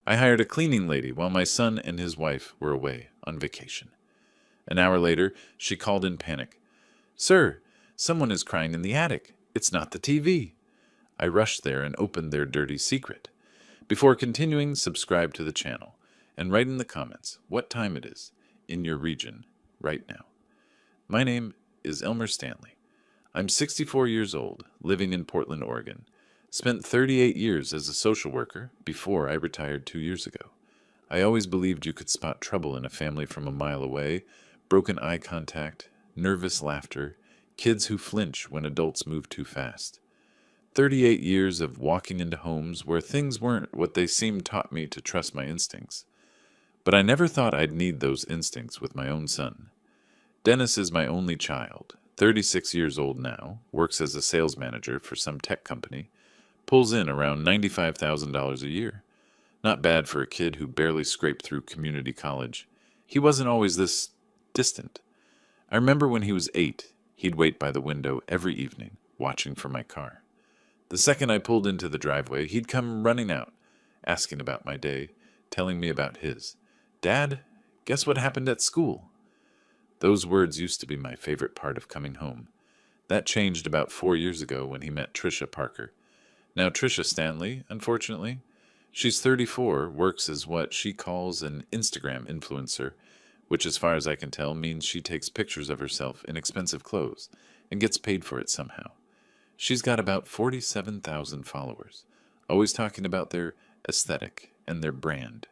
I hired a cleaning lady while my son and his wife were away on vacation. An hour later, she called in panic. Sir, someone is crying in the attic. It's not the TV. I rushed there and opened their dirty secret. Before continuing, subscribe to the channel and write in the comments what time it is in your region right now. My name is Elmer Stanley. I'm 64 years old, living in Portland, Oregon. Spent 38 years as a social worker before I retired 2 years ago. I always believed you could spot trouble in a family from a mile away, broken eye contact, nervous laughter, kids who flinch when adults move too fast. 38 years of walking into homes where things weren't what they seemed taught me to trust my instincts. But I never thought I'd need those instincts with my own son. Dennis is my only child, 36 years old now, works as a sales manager for some tech company, pulls in around $95,000 a year. Not bad for a kid who barely scraped through community college. He wasn't always this distant. I remember when he was 8, he'd wait by the window every evening, watching for my car. The second I pulled into the driveway, he'd come running out, asking about my day, telling me about his. Dad, guess what happened at school? Those words used to be my favorite part of coming home. That changed about 4 years ago when he met Trisha Parker. Now Trisha Stanley, unfortunately, she's 34, works as what she calls an Instagram influencer, which as far as I can tell means she takes pictures of herself in expensive clothes and gets paid for it somehow. She's got about 47,000 followers, always talking about their aesthetic and their brand.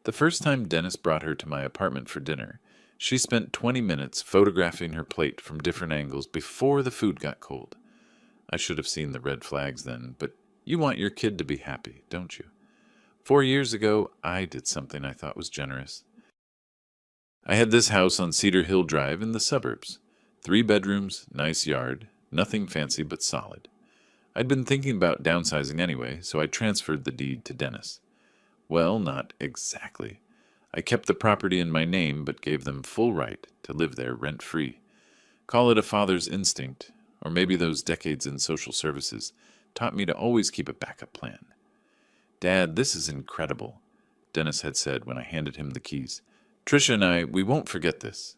The first time Dennis brought her to my apartment for dinner, she spent 20 minutes photographing her plate from different angles before the food got cold. I should have seen the red flags then, but you want your kid to be happy, don't you? 4 years ago, I did something I thought was generous. I had this house on Cedar Hill Drive in the suburbs. 3 bedrooms, nice yard, nothing fancy but solid. I'd been thinking about downsizing anyway, so I transferred the deed to Dennis. Well, not exactly. I kept the property in my name, but gave them full right to live there rent-free. Call it a father's instinct, or maybe those decades in social services taught me to always keep a backup plan. Dad, this is incredible, Dennis had said when I handed him the keys. Trisha and we won't forget this.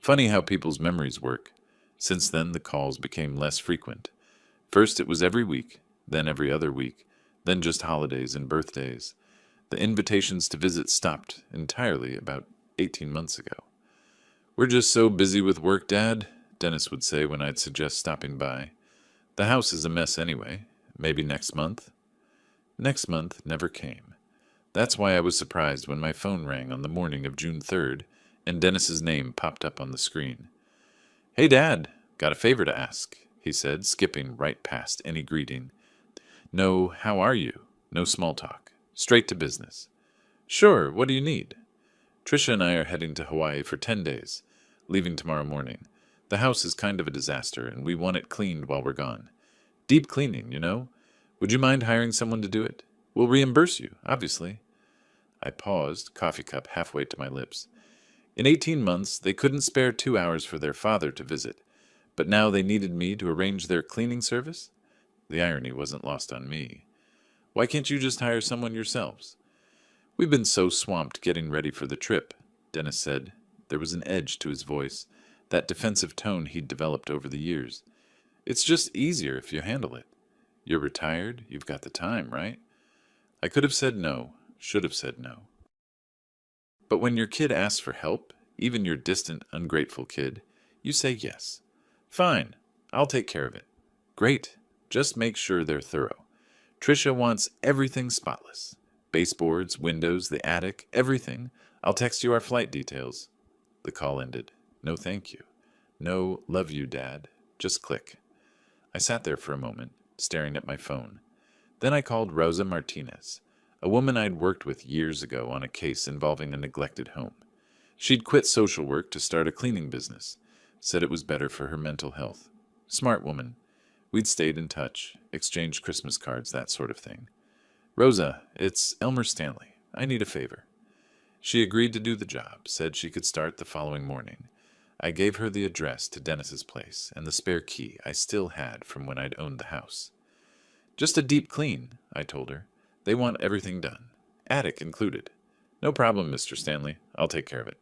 Funny how people's memories work. Since then, the calls became less frequent. First, it was every week, then every other week, then just holidays and birthdays. The invitations to visit stopped entirely about 18 months ago. We're just so busy with work, Dad, Dennis would say when I'd suggest stopping by. The house is a mess anyway. Maybe next month? Next month never came. That's why I was surprised when my phone rang on the morning of June 3rd and Dennis's name popped up on the screen. Hey, Dad, got a favor to ask, he said, skipping right past any greeting. No, how are you? No small talk. Straight to business. Sure, what do you need? Trisha and I are heading to Hawaii for 10 days, leaving tomorrow morning. The house is kind of a disaster, and we want it cleaned while we're gone. Deep cleaning, you know? Would you mind hiring someone to do it? We'll reimburse you, obviously. I paused, coffee cup halfway to my lips. In 18 months, they couldn't spare 2 hours for their father to visit, but now they needed me to arrange their cleaning service? The irony wasn't lost on me. Why can't you just hire someone yourselves? We've been so swamped getting ready for the trip, Dennis said. There was an edge to his voice, that defensive tone he'd developed over the years. It's just easier if you handle it. You're retired, you've got the time, right? I could have said no, should have said no. But when your kid asks for help, even your distant, ungrateful kid, you say yes. Fine, I'll take care of it. Great, just make sure they're thorough. Trisha wants everything spotless. Baseboards, windows, the attic, everything. I'll text you our flight details. The call ended. No thank you. No love you, Dad. Just click. I sat there for a moment, staring at my phone. Then I called Rosa Martinez, a woman I'd worked with years ago on a case involving a neglected home. She'd quit social work to start a cleaning business, said it was better for her mental health. Smart woman. We'd stayed in touch, exchanged Christmas cards, that sort of thing. Rosa, it's Elmer Stanley. I need a favor. She agreed to do the job, said she could start the following morning. I gave her the address to Dennis's place and the spare key I still had from when I'd owned the house. Just a deep clean, I told her. They want everything done. Attic included. No problem, Mr. Stanley. I'll take care of it.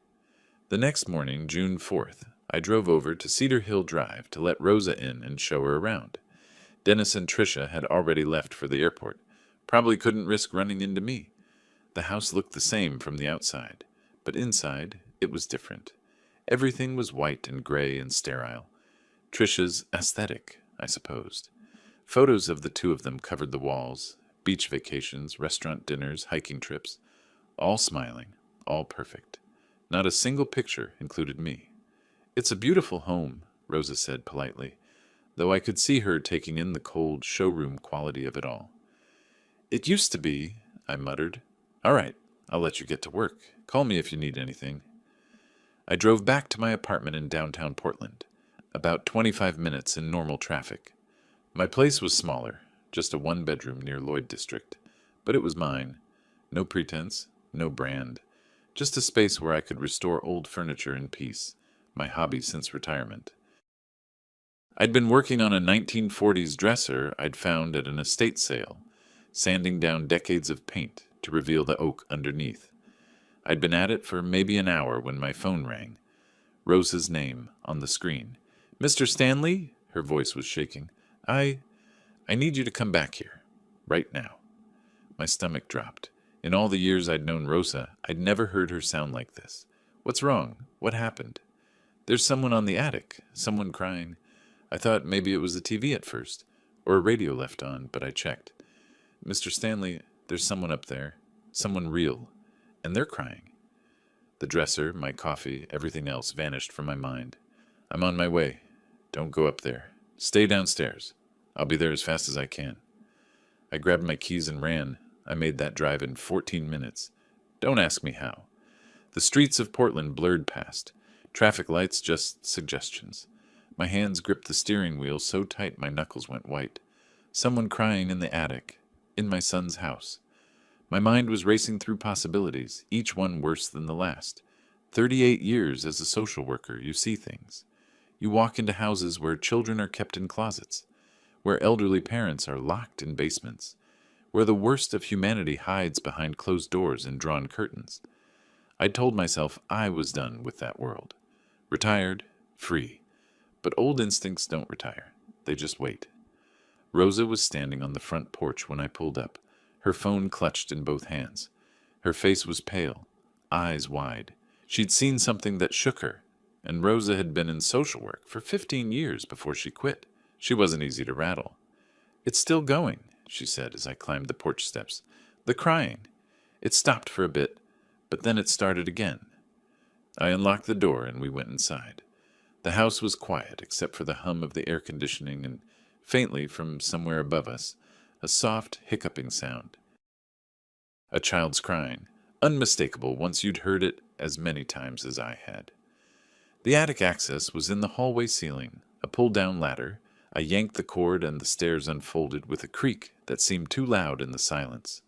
The next morning, June 4th, I drove over to Cedar Hill Drive to let Rosa in and show her around. Dennis and Tricia had already left for the airport. Probably couldn't risk running into me. The house looked the same from the outside, but inside it was different. Everything was white and gray and sterile. Tricia's aesthetic, I supposed. Photos of the two of them covered the walls. Beach vacations, restaurant dinners, hiking trips. All smiling, all perfect. Not a single picture included me. It's a beautiful home, Rosa said politely, though I could see her taking in the cold showroom quality of it all. It used to be, I muttered. All right, I'll let you get to work. Call me if you need anything. I drove back to my apartment in downtown Portland, about 25 minutes in normal traffic. My place was smaller, just a one-bedroom near Lloyd District, but it was mine. No pretense, no brand, just a space where I could restore old furniture in peace, my hobby since retirement. I'd been working on a 1940s dresser I'd found at an estate sale, sanding down decades of paint to reveal the oak underneath. I'd been at it for maybe an hour when my phone rang. Rosa's name on the screen. Mr. Stanley? Her voice was shaking. I need you to come back here. Right now. My stomach dropped. In all the years I'd known Rosa, I'd never heard her sound like this. What's wrong? What happened? There's someone on the attic. Someone crying. I thought maybe it was the TV at first, or a radio left on, but I checked. Mr. Stanley, there's someone up there. Someone real. And they're crying. The dresser, my coffee, everything else vanished from my mind. I'm on my way. Don't go up there. Stay downstairs. I'll be there as fast as I can. I grabbed my keys and ran. I made that drive in 14 minutes. Don't ask me how. The streets of Portland blurred past. Traffic lights just suggestions. My hands gripped the steering wheel so tight my knuckles went white. Someone crying in the attic. In my son's house. My mind was racing through possibilities, each one worse than the last. 38 years as a social worker, you see things. You walk into houses where children are kept in closets, where elderly parents are locked in basements, where the worst of humanity hides behind closed doors and drawn curtains. I'd told myself I was done with that world. Retired, free. But old instincts don't retire. They just wait. Rosa was standing on the front porch when I pulled up, her phone clutched in both hands. Her face was pale, eyes wide. She'd seen something that shook her, and Rosa had been in social work for 15 years before she quit. She wasn't easy to rattle. It's still going, she said as I climbed the porch steps. The crying. It stopped for a bit, but then it started again. I unlocked the door and we went inside. The house was quiet except for the hum of the air conditioning and, faintly from somewhere above us, a soft, hiccuping sound. A child's crying, unmistakable once you'd heard it as many times as I had. The attic access was in the hallway ceiling, a pull-down ladder. I yanked the cord and the stairs unfolded with a creak that seemed too loud in the silence.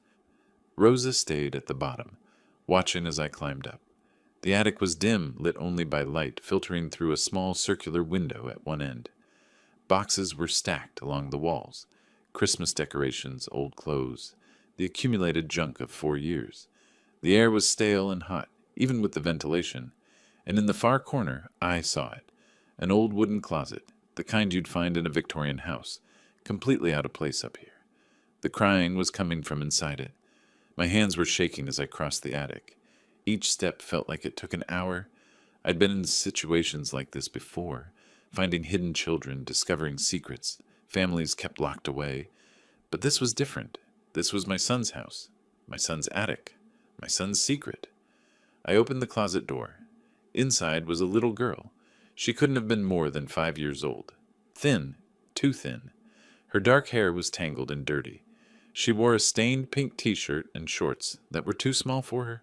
Rosa stayed at the bottom, watching as I climbed up. The attic was dim, lit only by light filtering through a small circular window at one end. Boxes were stacked along the walls. Christmas decorations, old clothes, the accumulated junk of 4 years. The air was stale and hot, even with the ventilation, and in the far corner I saw it, an old wooden closet, the kind you'd find in a Victorian house, completely out of place up here. The crying was coming from inside it. My hands were shaking as I crossed the attic. Each step felt like it took an hour. I'd been in situations like this before, finding hidden children, discovering secrets, families kept locked away. But this was different. This was my son's house, my son's attic, my son's secret. I opened the closet door. Inside was a little girl. She couldn't have been more than 5 years old. Thin, too thin. Her dark hair was tangled and dirty. She wore a stained pink t-shirt and shorts that were too small for her.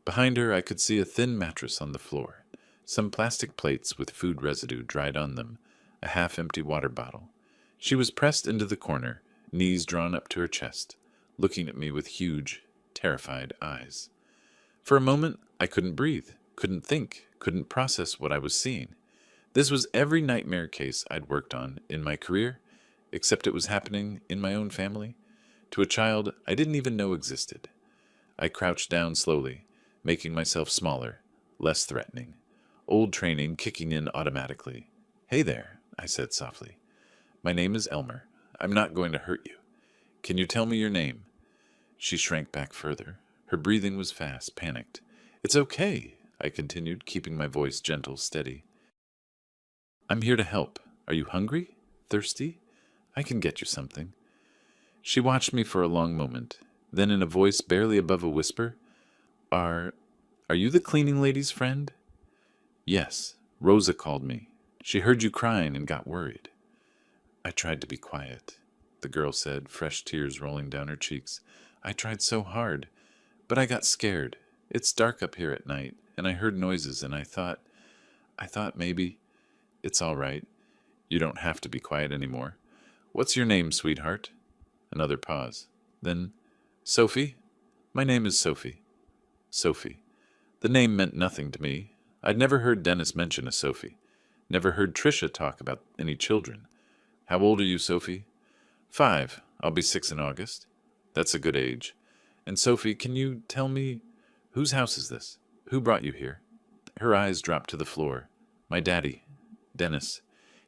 Behind her I could see a thin mattress on the floor, some plastic plates with food residue dried on them, a half-empty water bottle. She was pressed into the corner, knees drawn up to her chest, looking at me with huge, terrified eyes. For a moment, I couldn't breathe, couldn't think, couldn't process what I was seeing. This was every nightmare case I'd worked on in my career, except it was happening in my own family, to a child I didn't even know existed. I crouched down slowly, making myself smaller, less threatening. Old training kicking in automatically. "Hey there," I said softly. "My name is Elmer. I'm not going to hurt you. Can you tell me your name?" She shrank back further. Her breathing was fast, panicked. "It's okay," I continued, keeping my voice gentle, steady. "I'm here to help. Are you hungry? Thirsty? I can get you something." She watched me for a long moment. Then in a voice barely above a whisper, Are you the cleaning lady's friend?" "Yes. Rosa called me. She heard you crying and got worried." "I tried to be quiet," the girl said, fresh tears rolling down her cheeks. "I tried so hard, but I got scared. It's dark up here at night, and I heard noises, and I thought maybe it's all right. You don't have to be quiet anymore. What's your name, sweetheart?" Another pause. Then, "Sophie? My name is Sophie." Sophie. The name meant nothing to me. I'd never heard Dennis mention a Sophie. Never heard Tricia talk about any children. "How old are you, Sophie?" "5. I'll be 6 in August." "That's a good age. And Sophie, can you tell me, whose house is this? Who brought you here?" Her eyes dropped to the floor. "My daddy, Dennis.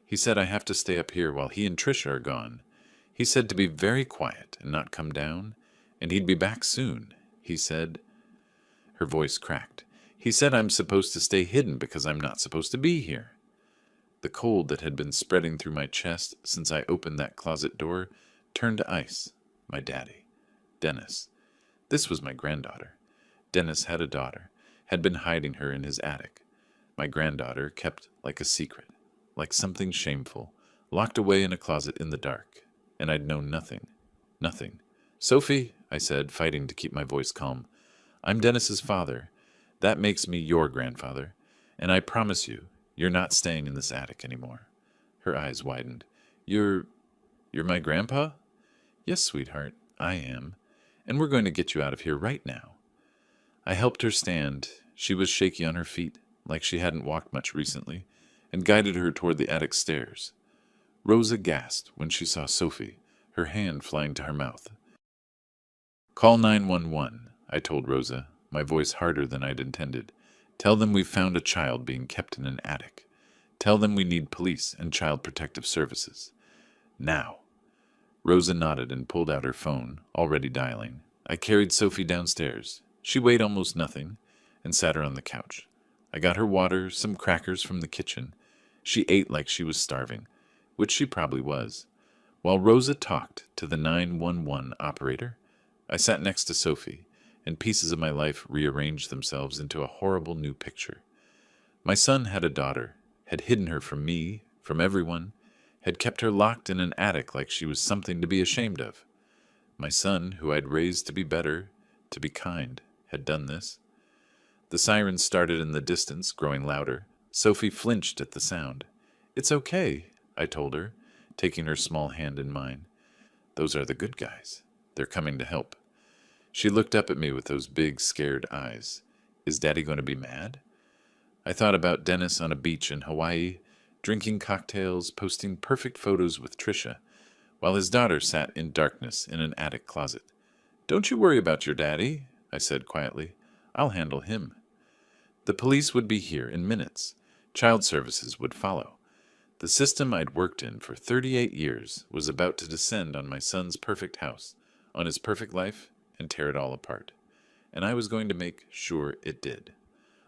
He said I have to stay up here while he and Tricia are gone. He said to be very quiet and not come down, and he'd be back soon. He said—" Her voice cracked. "He said I'm supposed to stay hidden because I'm not supposed to be here." The cold that had been spreading through my chest since I opened that closet door turned to ice. My daddy. Dennis. This was my granddaughter. Dennis had a daughter, had been hiding her in his attic. My granddaughter kept like a secret, like something shameful, locked away in a closet in the dark. And I'd known nothing. Nothing. "Sophie," I said, fighting to keep my voice calm, "I'm Dennis's father. That makes me your grandfather. And I promise you, you're not staying in this attic anymore." Her eyes widened. You're my grandpa?" "Yes, sweetheart, I am. And we're going to get you out of here right now." I helped her stand. She was shaky on her feet, like she hadn't walked much recently, and guided her toward the attic stairs. Rosa gasped when she saw Sophie, her hand flying to her mouth. "Call 911, I told Rosa, my voice harder than I'd intended. "Tell them we've found a child being kept in an attic. Tell them we need police and child protective services. Now." Rosa nodded and pulled out her phone, already dialing. I carried Sophie downstairs. She weighed almost nothing, and sat her on the couch. I got her water, some crackers from the kitchen. She ate like she was starving, which she probably was. While Rosa talked to the 911 operator, I sat next to Sophie, and pieces of my life rearranged themselves into a horrible new picture. My son had a daughter, had hidden her from me, from everyone, had kept her locked in an attic like she was something to be ashamed of. My son, who I'd raised to be better, to be kind, had done this. The sirens started in the distance, growing louder. Sophie flinched at the sound. "It's okay," I told her, taking her small hand in mine. "Those are the good guys. They're coming to help." She looked up at me with those big, scared eyes. "Is Daddy going to be mad?" I thought about Dennis on a beach in Hawaii, drinking cocktails, posting perfect photos with Tricia, while his daughter sat in darkness in an attic closet. "Don't you worry about your daddy," I said quietly. "I'll handle him." The police would be here in minutes. Child services would follow. The system I'd worked in for 38 years was about to descend on my son's perfect house, on his perfect life, and tear it all apart. And I was going to make sure it did.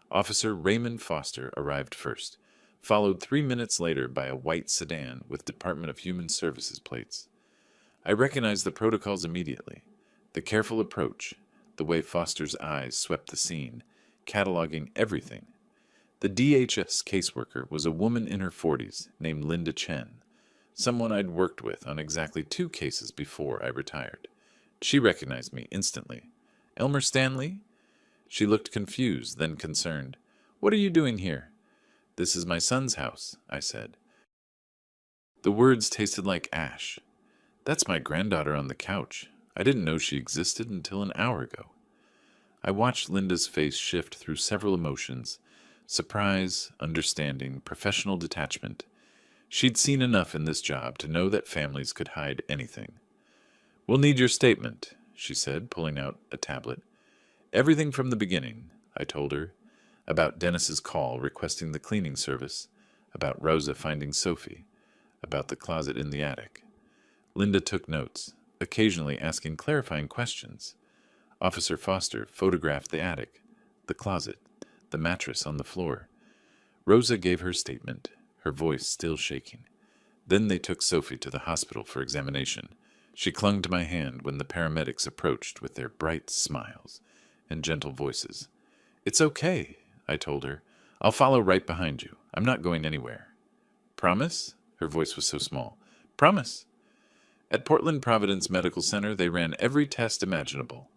Officer Raymond Foster arrived first, followed 3 minutes later by a white sedan with Department of Human Services plates. I recognized the protocols immediately. The careful approach, the way Foster's eyes swept the scene, cataloging everything. The DHS caseworker was a woman in her 40s named Linda Chen, someone I'd worked with on exactly 2 cases before I retired. She recognized me instantly. "Elmer Stanley?" She looked confused, then concerned. "What are you doing here?" "This is my son's house," I said. The words tasted like ash. "That's my granddaughter on the couch. I didn't know she existed until an hour ago." I watched Linda's face shift through several emotions: surprise, understanding, professional detachment. She'd seen enough in this job to know that families could hide anything. "We'll need your statement," she said, pulling out a tablet. Everything from the beginning, I told her. About Dennis's call requesting the cleaning service, about Rosa finding Sophie, about the closet in the attic. Linda took notes, occasionally asking clarifying questions. Officer Foster photographed the attic, the closet, the mattress on the floor. Rosa gave her statement, her voice still shaking. Then they took Sophie to the hospital for examination. She clung to my hand when the paramedics approached with their bright smiles and gentle voices. "It's okay," I told her. "I'll follow right behind you. I'm not going anywhere." "Promise?" Her voice was so small. "Promise." At Portland Providence Medical Center, they ran every test imaginable.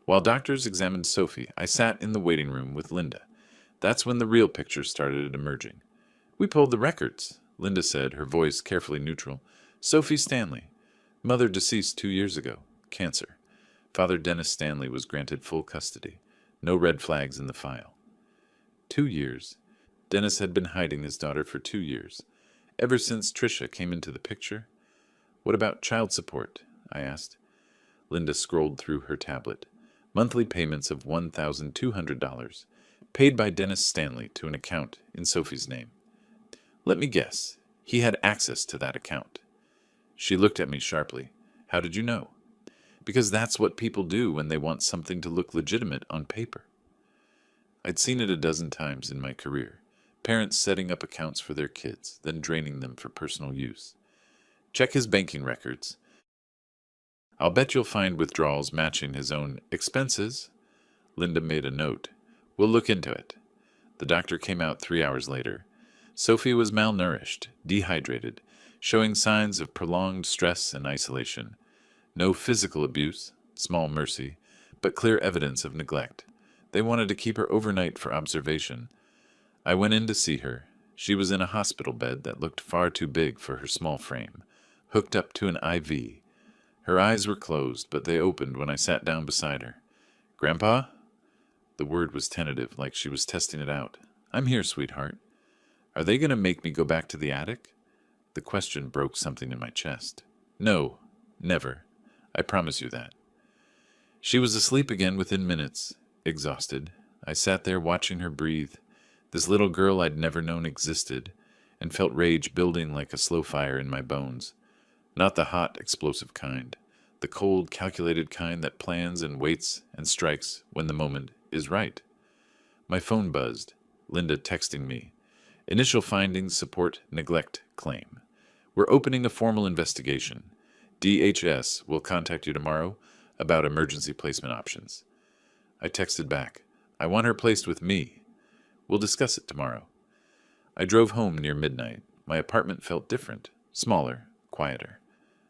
While doctors examined Sophie, I sat in the waiting room with Linda. That's when the real picture started emerging. "We pulled the records," Linda said, her voice carefully neutral. "Sophie Stanley. Mother deceased 2 years ago. Cancer. Father Dennis Stanley was granted full custody. No red flags in the file." 2 years. Dennis had been hiding his daughter for 2 years. Ever since Tricia came into the picture. "What about child support?" I asked. Linda scrolled through her tablet. Monthly payments of $1,200, paid by Dennis Stanley to an account in Sophie's name. "Let me guess. He had access to that account." She looked at me sharply. "How did you know?" "Because that's what people do when they want something to look legitimate on paper." I'd seen it a dozen times in my career. Parents setting up accounts for their kids, then draining them for personal use. "Check his banking records. I'll bet you'll find withdrawals matching his own expenses." Linda made a note. "We'll look into it." The doctor came out 3 hours later. Sophie was malnourished, dehydrated, showing signs of prolonged stress and isolation. No physical abuse, small mercy, but clear evidence of neglect. They wanted to keep her overnight for observation. I went in to see her. She was in a hospital bed that looked far too big for her small frame, hooked up to an IV. Her eyes were closed, but they opened when I sat down beside her. "Grandpa?" The word was tentative, like she was testing it out. "I'm here, sweetheart." "Are they going to make me go back to the attic?" The question broke something in my chest. "No, never. I promise you that." She was asleep again within minutes, exhausted. I sat there watching her breathe, this little girl I'd never known existed, and felt rage building like a slow fire in my bones. Not the hot, explosive kind, the cold, calculated kind that plans and waits and strikes when the moment is right. My phone buzzed. Linda texting me. "Initial findings support neglect claim. We're opening a formal investigation. DHS will contact you tomorrow about emergency placement options." I texted back. "I want her placed with me. We'll discuss it tomorrow." I drove home near midnight. My apartment felt different, smaller, quieter.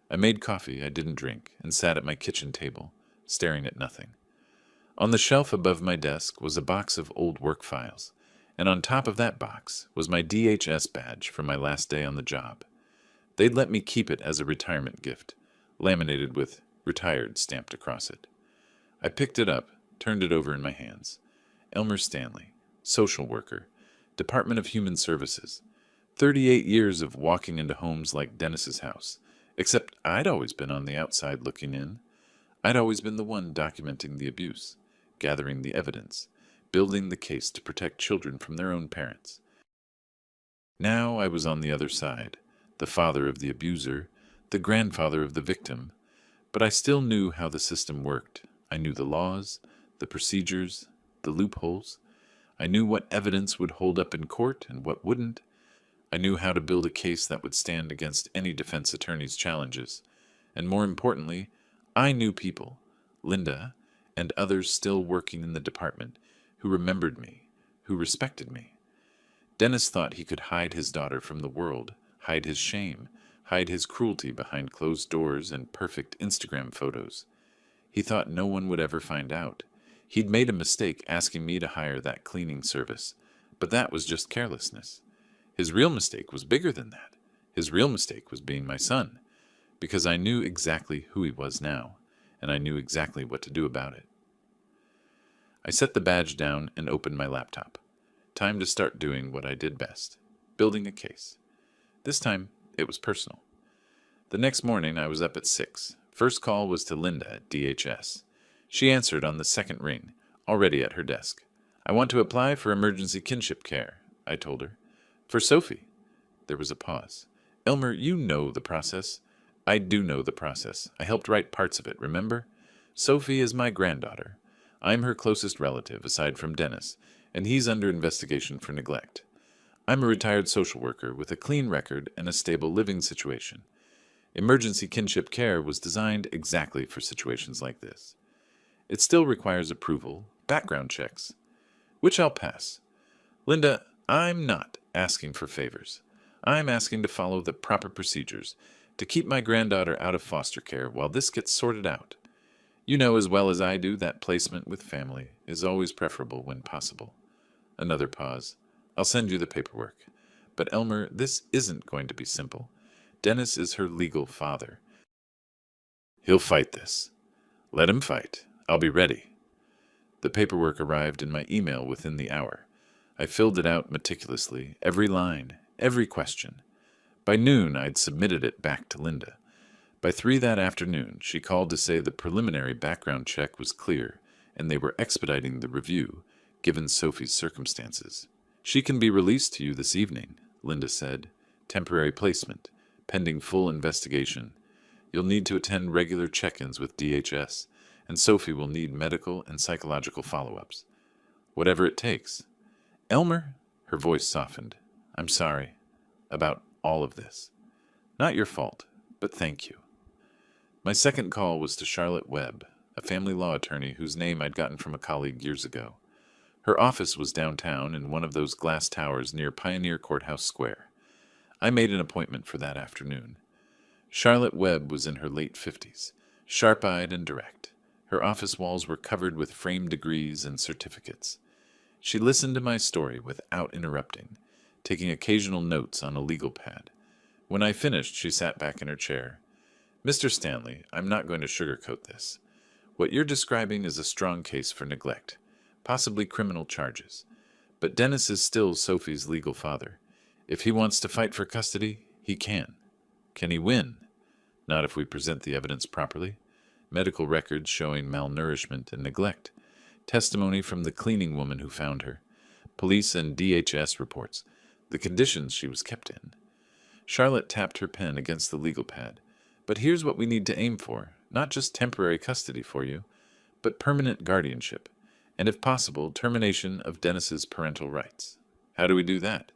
I made coffee I didn't drink and sat at my kitchen table, staring at nothing. On the shelf above my desk was a box of old work files, and on top of that box was my DHS badge from my last day on the job. They'd let me keep it as a retirement gift, laminated with "retired" stamped across it. I picked it up, turned it over in my hands. Elmer Stanley, social worker, Department of Human Services. 38 years of walking into homes like Dennis's house, except I'd always been on the outside looking in. I'd always been the one documenting the abuse, gathering the evidence, building the case to protect children from their own parents. Now I was on the other side, the father of the abuser, the grandfather of the victim, but I still knew how the system worked. I knew the laws, the procedures, the loopholes. I knew what evidence would hold up in court and what wouldn't. I knew how to build a case that would stand against any defense attorney's challenges. And more importantly, I knew people, Linda, and others still working in the department, who remembered me, who respected me. Dennis thought he could hide his daughter from the world, hide his shame, hide his cruelty behind closed doors and perfect Instagram photos. He thought no one would ever find out. He'd made a mistake asking me to hire that cleaning service, but that was just carelessness. His real mistake was bigger than that. His real mistake was being my son, because I knew exactly who he was now, and I knew exactly what to do about it. I set the badge down and opened my laptop. Time to start doing what I did best, building a case. This time, it was personal. The next morning, I was up at 6. First call was to Linda at DHS. She answered on the second ring, already at her desk. I want to apply for emergency kinship care, I told her. For Sophie. There was a pause. Elmer, you know the process. I do know the process. I helped write parts of it, remember? Sophie is my granddaughter. I'm her closest relative, aside from Dennis, and he's under investigation for neglect. I'm a retired social worker with a clean record and a stable living situation. Emergency kinship care was designed exactly for situations like this. It still requires approval, background checks, which I'll pass. Linda, I'm not asking for favors. I'm asking to follow the proper procedures to keep my granddaughter out of foster care while this gets sorted out. You know as well as I do that placement with family is always preferable when possible. Another pause. I'll send you the paperwork. But Elmer, this isn't going to be simple. Dennis is her legal father. He'll fight this. Let him fight. I'll be ready. The paperwork arrived in my email within the hour. I filled it out meticulously, every line, every question. By noon, I'd submitted it back to Linda. By 3 that afternoon, she called to say the preliminary background check was clear, and they were expediting the review, given Sophie's circumstances. She can be released to you this evening, Linda said. Temporary placement, pending full investigation. You'll need to attend regular check-ins with DHS, and Sophie will need medical and psychological follow-ups. Whatever it takes. Elmer, her voice softened. I'm sorry about all of this. Not your fault, but thank you. My second call was to Charlotte Webb, a family law attorney whose name I'd gotten from a colleague years ago. Her office was downtown in one of those glass towers near Pioneer Courthouse Square. I made an appointment for that afternoon. Charlotte Webb was in her late 50s, sharp-eyed and direct. Her office walls were covered with framed degrees and certificates. She listened to my story without interrupting, taking occasional notes on a legal pad. When I finished, she sat back in her chair. Mr. Stanley, I'm not going to sugarcoat this. What you're describing is a strong case for neglect, possibly criminal charges. But Dennis is still Sophie's legal father. If he wants to fight for custody, he can. Can he win? Not if we present the evidence properly. Medical records showing malnourishment and neglect. Testimony from the cleaning woman who found her. Police and DHS reports. The conditions she was kept in. Charlotte tapped her pen against the legal pad. But here's what we need to aim for. Not just temporary custody for you, but permanent guardianship. And if possible, termination of Dennis's parental rights. How do we do that?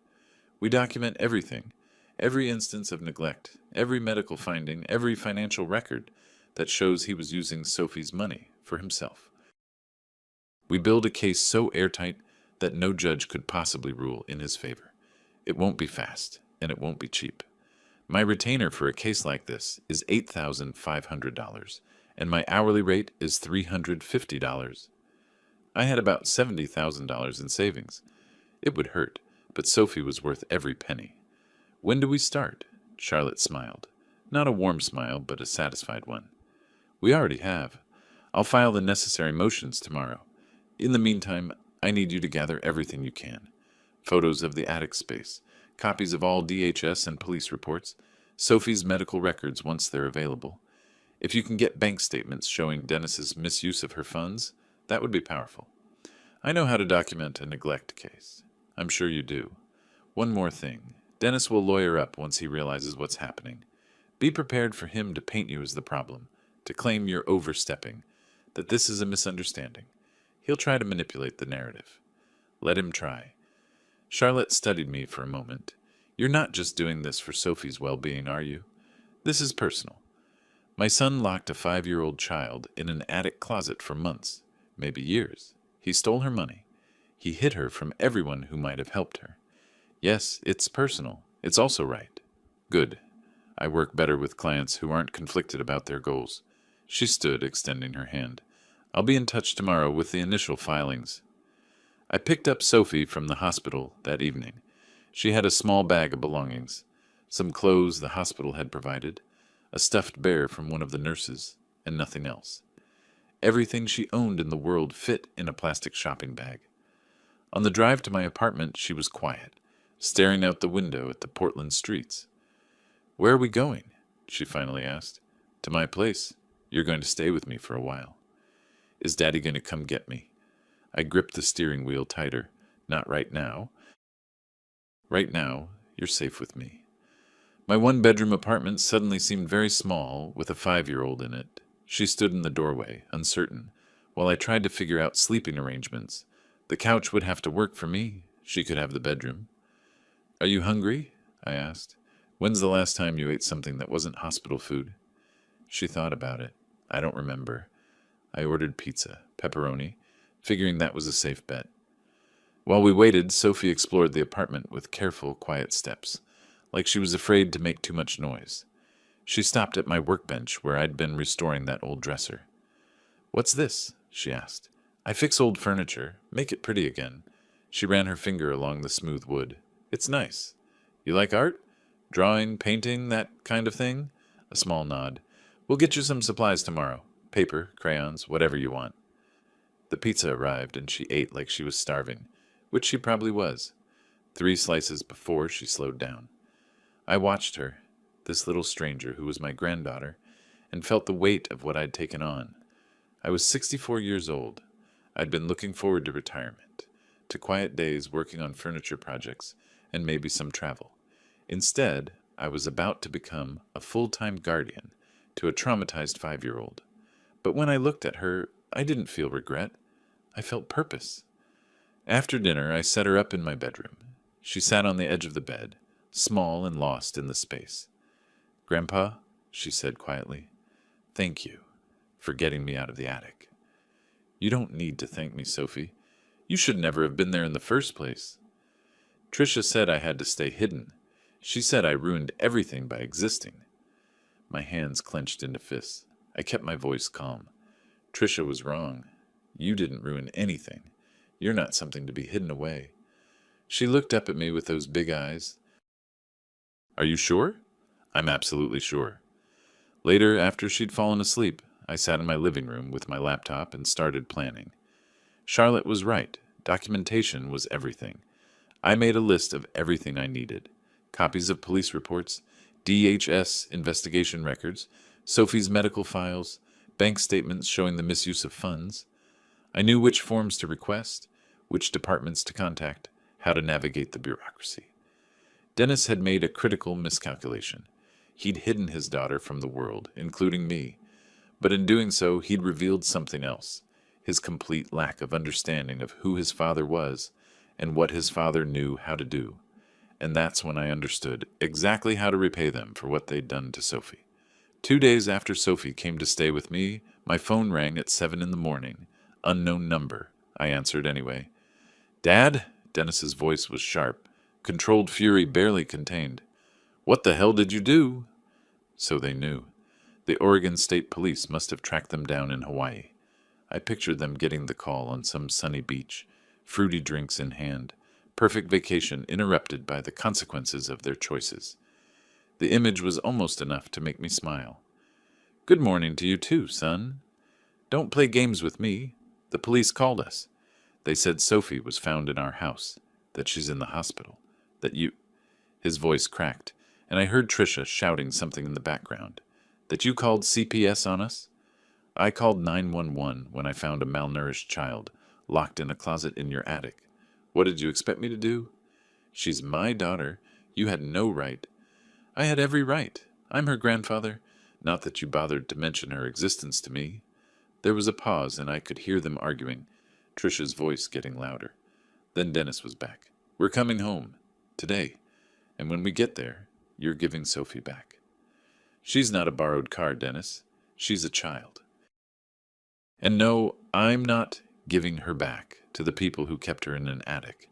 We document everything. Every instance of neglect. Every medical finding. Every financial record that shows he was using Sophie's money for himself. We build a case so airtight that no judge could possibly rule in his favor. It won't be fast, and it won't be cheap. My retainer for a case like this is $8,500, and my hourly rate is $350. I had about $70,000 in savings. It would hurt, but Sophie was worth every penny. When do we start? Charlotte smiled. Not a warm smile, but a satisfied one. We already have. I'll file the necessary motions tomorrow. In the meantime, I need you to gather everything you can. Photos of the attic space, copies of all DHS and police reports, Sophie's medical records once they're available. If you can get bank statements showing Dennis's misuse of her funds, that would be powerful. I know how to document a neglect case. I'm sure you do. One more thing. Dennis will lawyer up once he realizes what's happening. Be prepared for him to paint you as the problem, to claim you're overstepping, that this is a misunderstanding. He'll try to manipulate the narrative. Let him try. Charlotte studied me for a moment. You're not just doing this for Sophie's well-being, are you? This is personal. My son locked a 5-year-old child in an attic closet for months, maybe years. He stole her money. He hid her from everyone who might have helped her. Yes, it's personal. It's also right. Good. I work better with clients who aren't conflicted about their goals. She stood, extending her hand. I'll be in touch tomorrow with the initial filings. I picked up Sophie from the hospital that evening. She had a small bag of belongings, some clothes the hospital had provided, a stuffed bear from one of the nurses, and nothing else. Everything she owned in the world fit in a plastic shopping bag. On the drive to my apartment, she was quiet, staring out the window at the Portland streets. Where are we going? She finally asked. To my place. You're going to stay with me for a while. Is Daddy going to come get me? I gripped the steering wheel tighter. Not right now. Right now, you're safe with me. My one-bedroom apartment suddenly seemed very small, with a 5-year-old in it. She stood in the doorway, uncertain, while I tried to figure out sleeping arrangements. The couch would have to work for me. She could have the bedroom. Are you hungry? I asked. When's the last time you ate something that wasn't hospital food? She thought about it. I don't remember. I ordered pizza, pepperoni, figuring that was a safe bet. While we waited, Sophie explored the apartment with careful, quiet steps, like she was afraid to make too much noise. She stopped at my workbench where I'd been restoring that old dresser. What's this? She asked. I fix old furniture, make it pretty again. She ran her finger along the smooth wood. It's nice. You like art? Drawing, painting, that kind of thing? A small nod. We'll get you some supplies tomorrow. Paper, crayons, whatever you want. The pizza arrived and she ate like she was starving, which she probably was. 3 slices before she slowed down. I watched her, this little stranger who was my granddaughter, and felt the weight of what I'd taken on. I was 64 years old. I'd been looking forward to retirement, to quiet days working on furniture projects, and maybe some travel. Instead, I was about to become a full-time guardian to a traumatized 5-year-old. But when I looked at her, I didn't feel regret. I felt purpose. After dinner, I set her up in my bedroom. She sat on the edge of the bed, small and lost in the space. Grandpa, she said quietly, thank you for getting me out of the attic. You don't need to thank me, Sophie. You should never have been there in the first place. Tricia said I had to stay hidden. She said I ruined everything by existing. My hands clenched into fists. I kept my voice calm. Tricia was wrong. You didn't ruin anything. You're not something to be hidden away. She looked up at me with those big eyes. Are you sure? I'm absolutely sure. Later, after she'd fallen asleep, I sat in my living room with my laptop and started planning. Charlotte was right. Documentation was everything. I made a list of everything I needed. Copies of police reports, DHS investigation records, Sophie's medical files, bank statements showing the misuse of funds. I knew which forms to request, which departments to contact, how to navigate the bureaucracy. Dennis had made a critical miscalculation. He'd hidden his daughter from the world, including me. But in doing so, he'd revealed something else, his complete lack of understanding of who his father was and what his father knew how to do. And that's when I understood exactly how to repay them for what they'd done to Sophie. 2 days after Sophie came to stay with me, my phone rang at 7 a.m. Unknown number. I answered anyway. Dad? Dennis's voice was sharp, controlled fury barely contained. What the hell did you do? So they knew. The Oregon State Police must have tracked them down in Hawaii. I pictured them getting the call on some sunny beach, fruity drinks in hand, perfect vacation interrupted by the consequences of their choices. The image was almost enough to make me smile. Good morning to you too, son. Don't play games with me. The police called us. They said Sophie was found in our house, that she's in the hospital, that you... His voice cracked, and I heard Tricia shouting something in the background. That you called CPS on us? I called 911 when I found a malnourished child locked in a closet in your attic. What did you expect me to do? She's my daughter. You had no right. I had every right. I'm her grandfather. Not that you bothered to mention her existence to me. There was a pause, and I could hear them arguing, Tricia's voice getting louder. Then Dennis was back. We're coming home. Today. And when we get there, you're giving Sophie back. She's not a borrowed car, Dennis. She's a child. And no, I'm not giving her back to the people who kept her in an attic.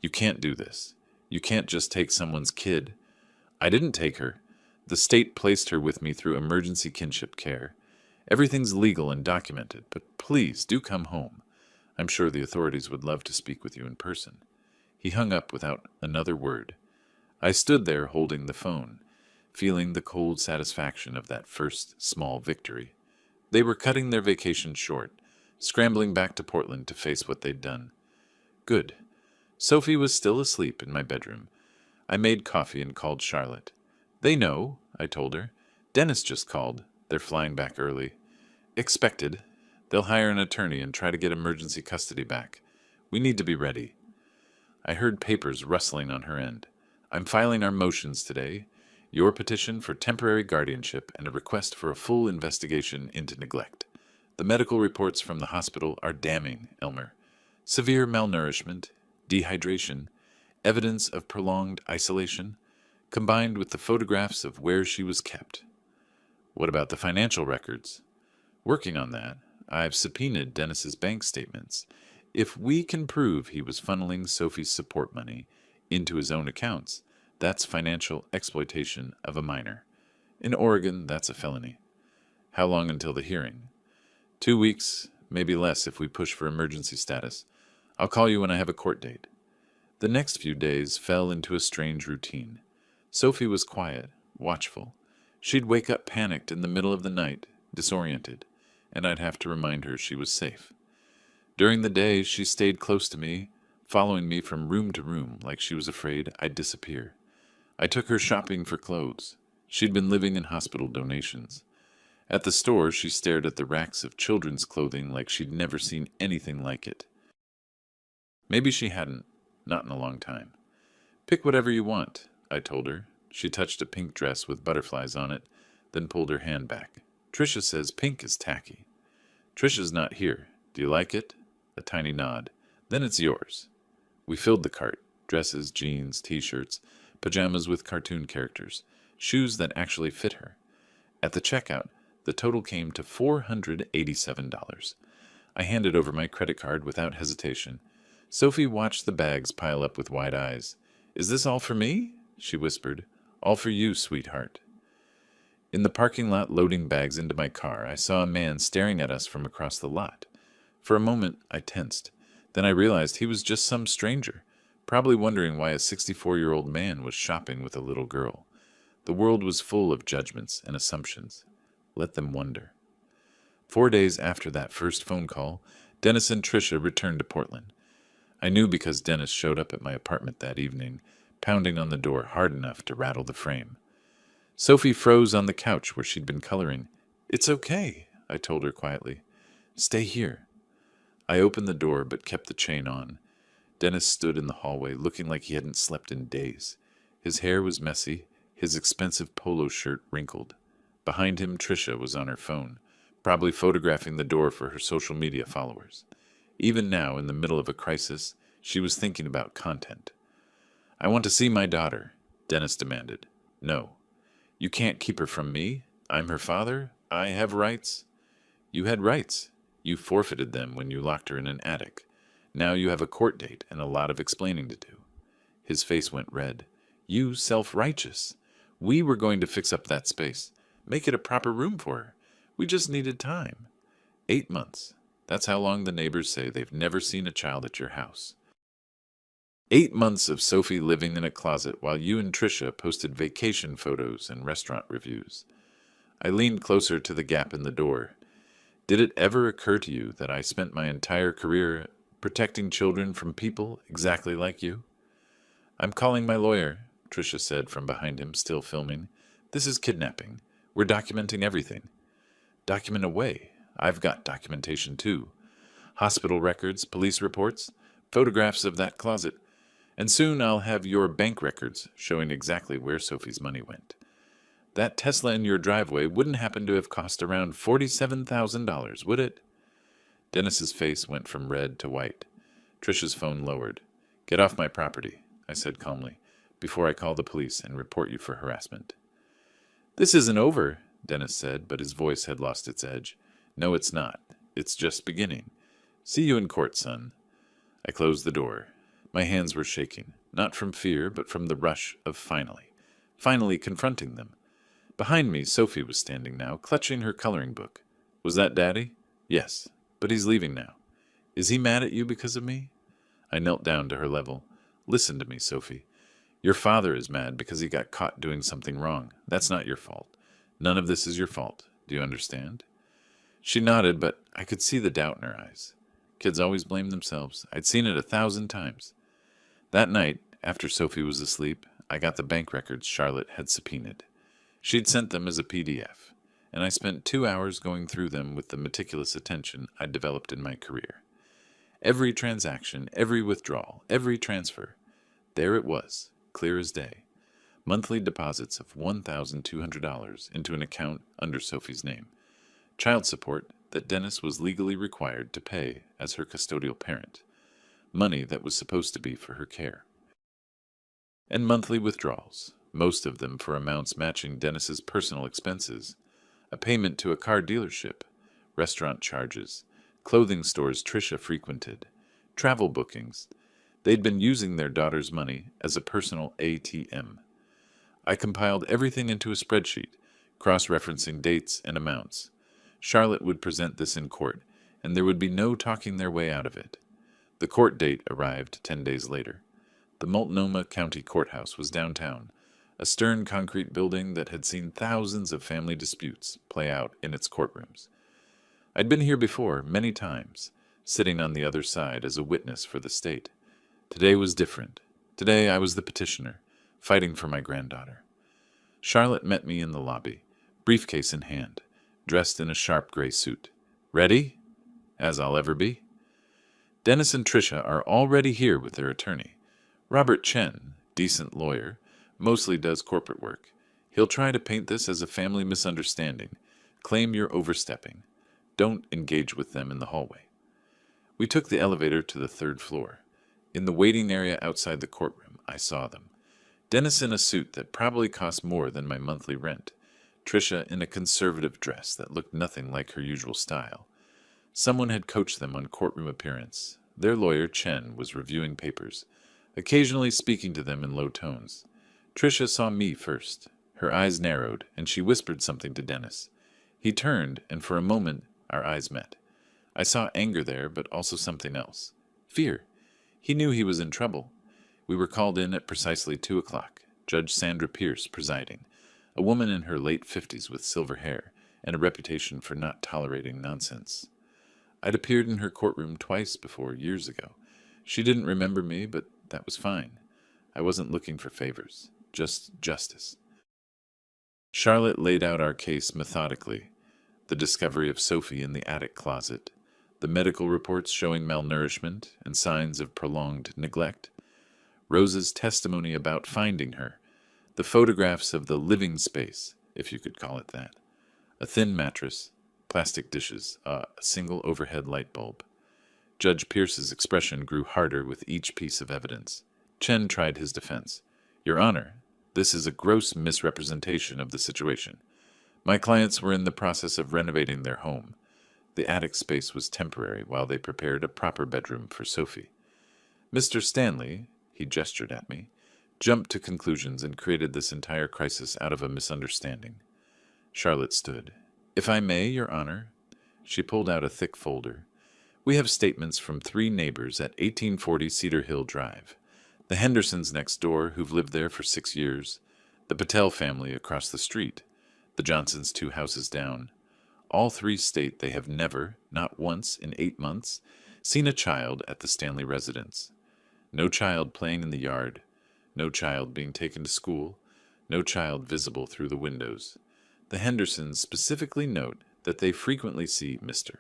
You can't do this. You can't just take someone's kid. I didn't take her. The state placed her with me through emergency kinship care. Everything's legal and documented, but please do come home. I'm sure the authorities would love to speak with you in person. He hung up without another word. I stood there holding the phone, feeling the cold satisfaction of that first small victory. They were cutting their vacation short, scrambling back to Portland to face what they'd done. Good. Sophie was still asleep in my bedroom. I made coffee and called Charlotte. They know, I told her. Dennis just called. They're flying back early. Expected. They'll hire an attorney and try to get emergency custody back. We need to be ready. I heard papers rustling on her end. I'm filing our motions today. Your petition for temporary guardianship and a request for a full investigation into neglect. The medical reports from the hospital are damning, Elmer. Severe malnourishment, dehydration, evidence of prolonged isolation, combined with the photographs of where she was kept. What about the financial records? Working on that. I've subpoenaed Dennis's bank statements. If we can prove he was funneling Sophie's support money into his own accounts, that's financial exploitation of a minor. In Oregon, that's a felony. How long until the hearing? 2 weeks, maybe less if we push for emergency status. I'll call you when I have a court date. The next few days fell into a strange routine. Sophie was quiet, watchful. She'd wake up panicked in the middle of the night, disoriented, and I'd have to remind her she was safe. During the day, she stayed close to me, following me from room to room like she was afraid I'd disappear. I took her shopping for clothes. She'd been living in hospital donations. At the store, she stared at the racks of children's clothing like she'd never seen anything like it. Maybe she hadn't, not in a long time. Pick whatever you want, I told her. She touched a pink dress with butterflies on it, then pulled her hand back. Tricia says pink is tacky. Tricia's not here. Do you like it? A tiny nod. Then it's yours. We filled the cart. Dresses, jeans, t-shirts, pajamas with cartoon characters, shoes that actually fit her. At the checkout, the total came to $487. I handed over my credit card without hesitation. Sophie watched the bags pile up with wide eyes. Is this all for me? She whispered. All for you, sweetheart. In the parking lot loading bags into my car, I saw a man staring at us from across the lot. For a moment, I tensed. Then I realized he was just some stranger, probably wondering why a 64-year-old man was shopping with a little girl. The world was full of judgments and assumptions. Let them wonder. 4 days after that first phone call, Dennis and Tricia returned to Portland. I knew because Dennis showed up at my apartment that evening, pounding on the door hard enough to rattle the frame. Sophie froze on the couch where she'd been coloring. It's okay, I told her quietly. Stay here. I opened the door but kept the chain on. Dennis stood in the hallway looking like he hadn't slept in days. His hair was messy, his expensive polo shirt wrinkled. Behind him, Tricia was on her phone, probably photographing the door for her social media followers. Even now, in the middle of a crisis, she was thinking about content. I want to see my daughter, Dennis demanded. No. You can't keep her from me. I'm her father. I have rights. You had rights. You forfeited them when you locked her in an attic. Now you have a court date and a lot of explaining to do. His face went red. You self-righteous. We were going to fix up that space. Make it a proper room for her. We just needed time. 8 months. That's how long the neighbors say they've never seen a child at your house. 8 months of Sophie living in a closet while you and Tricia posted vacation photos and restaurant reviews. I leaned closer to the gap in the door. Did it ever occur to you that I spent my entire career protecting children from people exactly like you? I'm calling my lawyer, Tricia said from behind him, still filming. This is kidnapping. We're documenting everything. Document away. I've got documentation too. Hospital records, police reports, photographs of that closet. And soon I'll have your bank records showing exactly where Sophie's money went. That Tesla in your driveway wouldn't happen to have cost around $47,000, would it? Dennis's face went from red to white. Tricia's phone lowered. Get off my property, I said calmly, before I call the police and report you for harassment. This isn't over, Dennis said, but his voice had lost its edge. No, it's not. It's just beginning. See you in court, son. I closed the door. My hands were shaking, not from fear, but from the rush of finally confronting them. Behind me, Sophie was standing now, clutching her coloring book. Was that Daddy? Yes, but he's leaving now. Is he mad at you because of me? I knelt down to her level. Listen to me, Sophie. Your father is mad because he got caught doing something wrong. That's not your fault. None of this is your fault. Do you understand? She nodded, but I could see the doubt in her eyes. Kids always blame themselves. I'd seen it 1,000 times. That night, after Sophie was asleep, I got the bank records Charlotte had subpoenaed. She'd sent them as a PDF. and I spent 2 hours going through them with the meticulous attention I'd developed in my career. Every transaction, every withdrawal, every transfer. There it was, clear as day. Monthly deposits of $1,200 into an account under Sophie's name. Child support that Dennis was legally required to pay as her custodial parent. Money that was supposed to be for her care. And monthly withdrawals, most of them for amounts matching Dennis's personal expenses. A payment to a car dealership, restaurant charges, clothing stores Tricia frequented, travel bookings. They'd been using their daughter's money as a personal ATM. I compiled everything into a spreadsheet, cross-referencing dates and amounts. Charlotte would present this in court, and there would be no talking their way out of it. The court date arrived 10 days later. The Multnomah County Courthouse was downtown, a stern concrete building that had seen thousands of family disputes play out in its courtrooms. I'd been here before, many times, sitting on the other side as a witness for the state. Today was different. Today I was the petitioner, fighting for my granddaughter. Charlotte met me in the lobby, briefcase in hand, dressed in a sharp gray suit. Ready? As I'll ever be. Dennis and Tricia are already here with their attorney. Robert Chen, decent lawyer, mostly does corporate work. He'll try to paint this as a family misunderstanding, claim you're overstepping. Don't engage with them in the hallway. We took the elevator to the 3rd floor. In the waiting area outside the courtroom, I saw them. Dennis in a suit that probably cost more than my monthly rent. Tricia in a conservative dress that looked nothing like her usual style. Someone had coached them on courtroom appearance. Their lawyer, Chen, was reviewing papers, occasionally speaking to them in low tones. Tricia saw me first. Her eyes narrowed, and she whispered something to Dennis. He turned, and for a moment our eyes met. I saw anger there, but also something else. Fear. He knew he was in trouble. We were called in at precisely 2 o'clock. Judge Sandra Pierce presiding, a woman in her late 50s with silver hair and a reputation for not tolerating nonsense. I'd appeared in her courtroom twice before, years ago. She didn't remember me, but that was fine. I wasn't looking for favors, just justice. Charlotte laid out our case methodically. The discovery of Sophie in the attic closet, the medical reports showing malnourishment and signs of prolonged neglect, Rose's testimony about finding her, the photographs of the living space, if you could call it that, a thin mattress, plastic dishes, a single overhead light bulb. Judge Pierce's expression grew harder with each piece of evidence. Chen tried his defense. Your Honor, this is a gross misrepresentation of the situation. My clients were in the process of renovating their home. The attic space was temporary while they prepared a proper bedroom for Sophie. Mr. Stanley, he gestured at me, jumped to conclusions and created this entire crisis out of a misunderstanding. Charlotte stood. If I may, Your Honor. She pulled out a thick folder. We have statements from 3 neighbors at 1840 Cedar Hill Drive. The Hendersons next door, who've lived there for 6 years. The Patel family across the street. The Johnsons 2 houses down. All 3 state they have never, not once in 8 months, seen a child at the Stanley residence. No child playing in the yard. No child being taken to school. No child visible through the windows. The Hendersons specifically note that they frequently see Mr.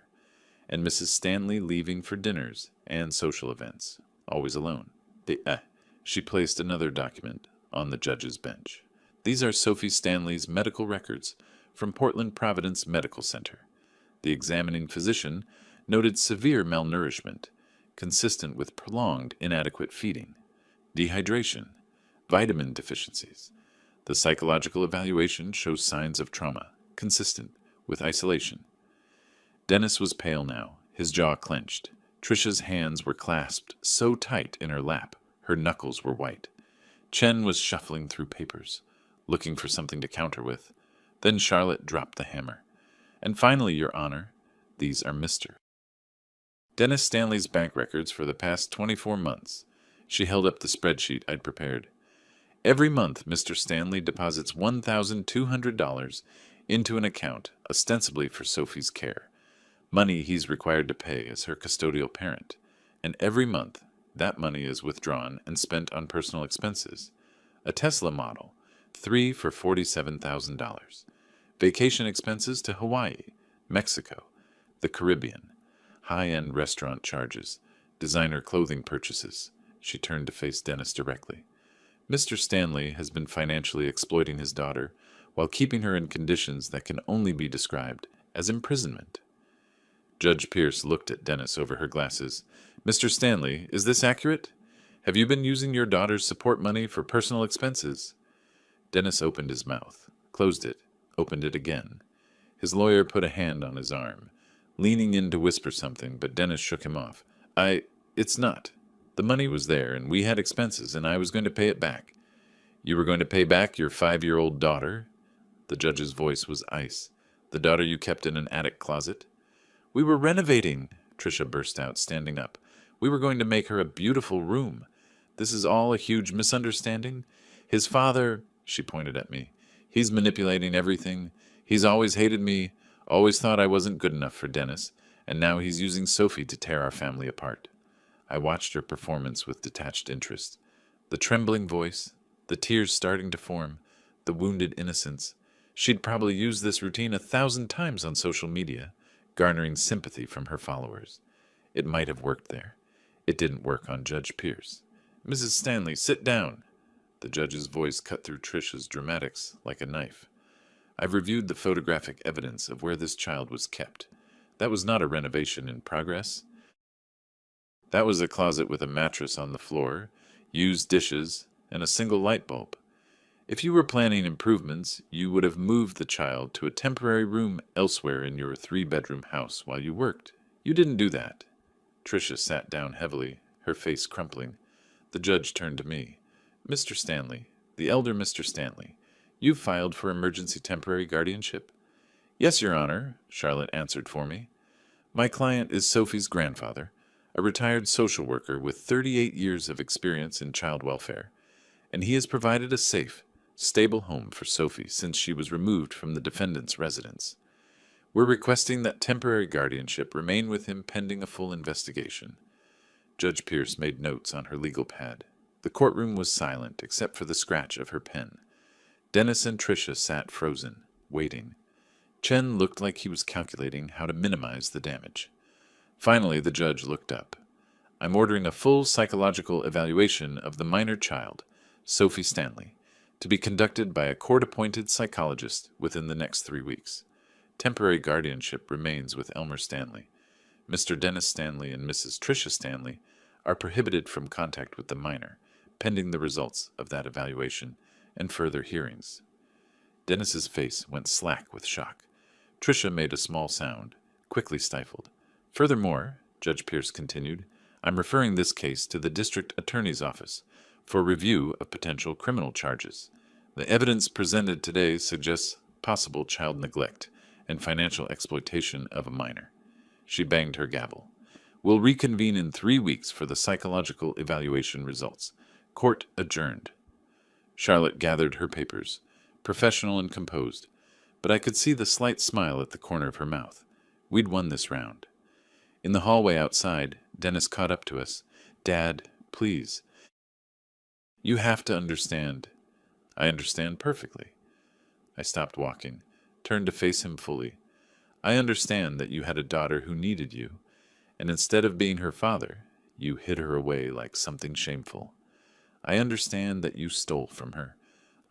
and Mrs. Stanley leaving for dinners and social events, always alone. She placed another document on the judge's bench. These are Sophie Stanley's medical records from Portland Providence Medical Center. The examining physician noted severe malnourishment, consistent with prolonged inadequate feeding, dehydration, vitamin deficiencies. The psychological evaluation shows signs of trauma, consistent with isolation. Dennis was pale now, his jaw clenched. Tricia's hands were clasped so tight in her lap, her knuckles were white. Chen was shuffling through papers, looking for something to counter with. Then Charlotte dropped the hammer. And finally, Your Honor, these are Mr. Dennis Stanley's bank records for the past 24 months. She held up the spreadsheet I'd prepared. Every month, Mr. Stanley deposits $1,200 into an account, ostensibly for Sophie's care, money he's required to pay as her custodial parent. And every month, that money is withdrawn and spent on personal expenses. A Tesla model, 3 for $47,000. Vacation expenses to Hawaii, Mexico, the Caribbean, high-end restaurant charges, designer clothing purchases. She turned to face Dennis directly. Mr. Stanley has been financially exploiting his daughter while keeping her in conditions that can only be described as imprisonment. Judge Pierce looked at Dennis over her glasses. Mr. Stanley, is this accurate? Have you been using your daughter's support money for personal expenses? Dennis opened his mouth, closed it, opened it again. His lawyer put a hand on his arm, leaning in to whisper something, but Dennis shook him off. It's not. The money was there, and we had expenses, and I was going to pay it back. You were going to pay back your 5-year-old daughter? The judge's voice was ice. The daughter you kept in an attic closet? We were renovating, Tricia burst out, standing up. We were going to make her a beautiful room. This is all a huge misunderstanding. His father, she pointed at me, he's manipulating everything. He's always hated me, always thought I wasn't good enough for Dennis, and now he's using Sophie to tear our family apart. I watched her performance with detached interest. The trembling voice, the tears starting to form, the wounded innocence. She'd probably used this routine 1,000 times on social media, garnering sympathy from her followers. It might have worked there. It didn't work on Judge Pierce. Mrs. Stanley, sit down. The judge's voice cut through Tricia's dramatics like a knife. I've reviewed the photographic evidence of where this child was kept. That was not a renovation in progress. That was a closet with a mattress on the floor, used dishes, and a single light bulb. If you were planning improvements, you would have moved the child to a temporary room elsewhere in your 3-bedroom house while you worked. You didn't do that. Tricia sat down heavily, her face crumpling. The judge turned to me. Mr. Stanley, the elder Mr. Stanley, you've filed for emergency temporary guardianship? Yes, Your Honor, Charlotte answered for me. My client is Sophie's grandfather, a retired social worker with 38 years of experience in child welfare, and he has provided a safe, stable home for Sophie since she was removed from the defendant's residence. We're requesting that temporary guardianship remain with him pending a full investigation. Judge Pierce made notes on her legal pad. The courtroom was silent except for the scratch of her pen. Dennis and Tricia sat frozen, waiting. Chen looked like he was calculating how to minimize the damage. Finally, the judge looked up. I'm ordering a full psychological evaluation of the minor child, Sophie Stanley, to be conducted by a court-appointed psychologist within the next 3 weeks. Temporary guardianship remains with Elmer Stanley. Mr. Dennis Stanley and Mrs. Tricia Stanley are prohibited from contact with the minor, pending the results of that evaluation and further hearings. Dennis's face went slack with shock. Tricia made a small sound, quickly stifled. Furthermore, Judge Pierce continued, I'm referring this case to the district attorney's office for review of potential criminal charges. The evidence presented today suggests possible child neglect and financial exploitation of a minor. She banged her gavel. We'll reconvene in 3 weeks for the psychological evaluation results. Court adjourned. Charlotte gathered her papers, professional and composed, but I could see the slight smile at the corner of her mouth. We'd won this round. In the hallway outside, Dennis caught up to us. Dad, please. You have to understand. I understand perfectly. I stopped walking, turned to face him fully. I understand that you had a daughter who needed you, and instead of being her father, you hid her away like something shameful. I understand that you stole from her.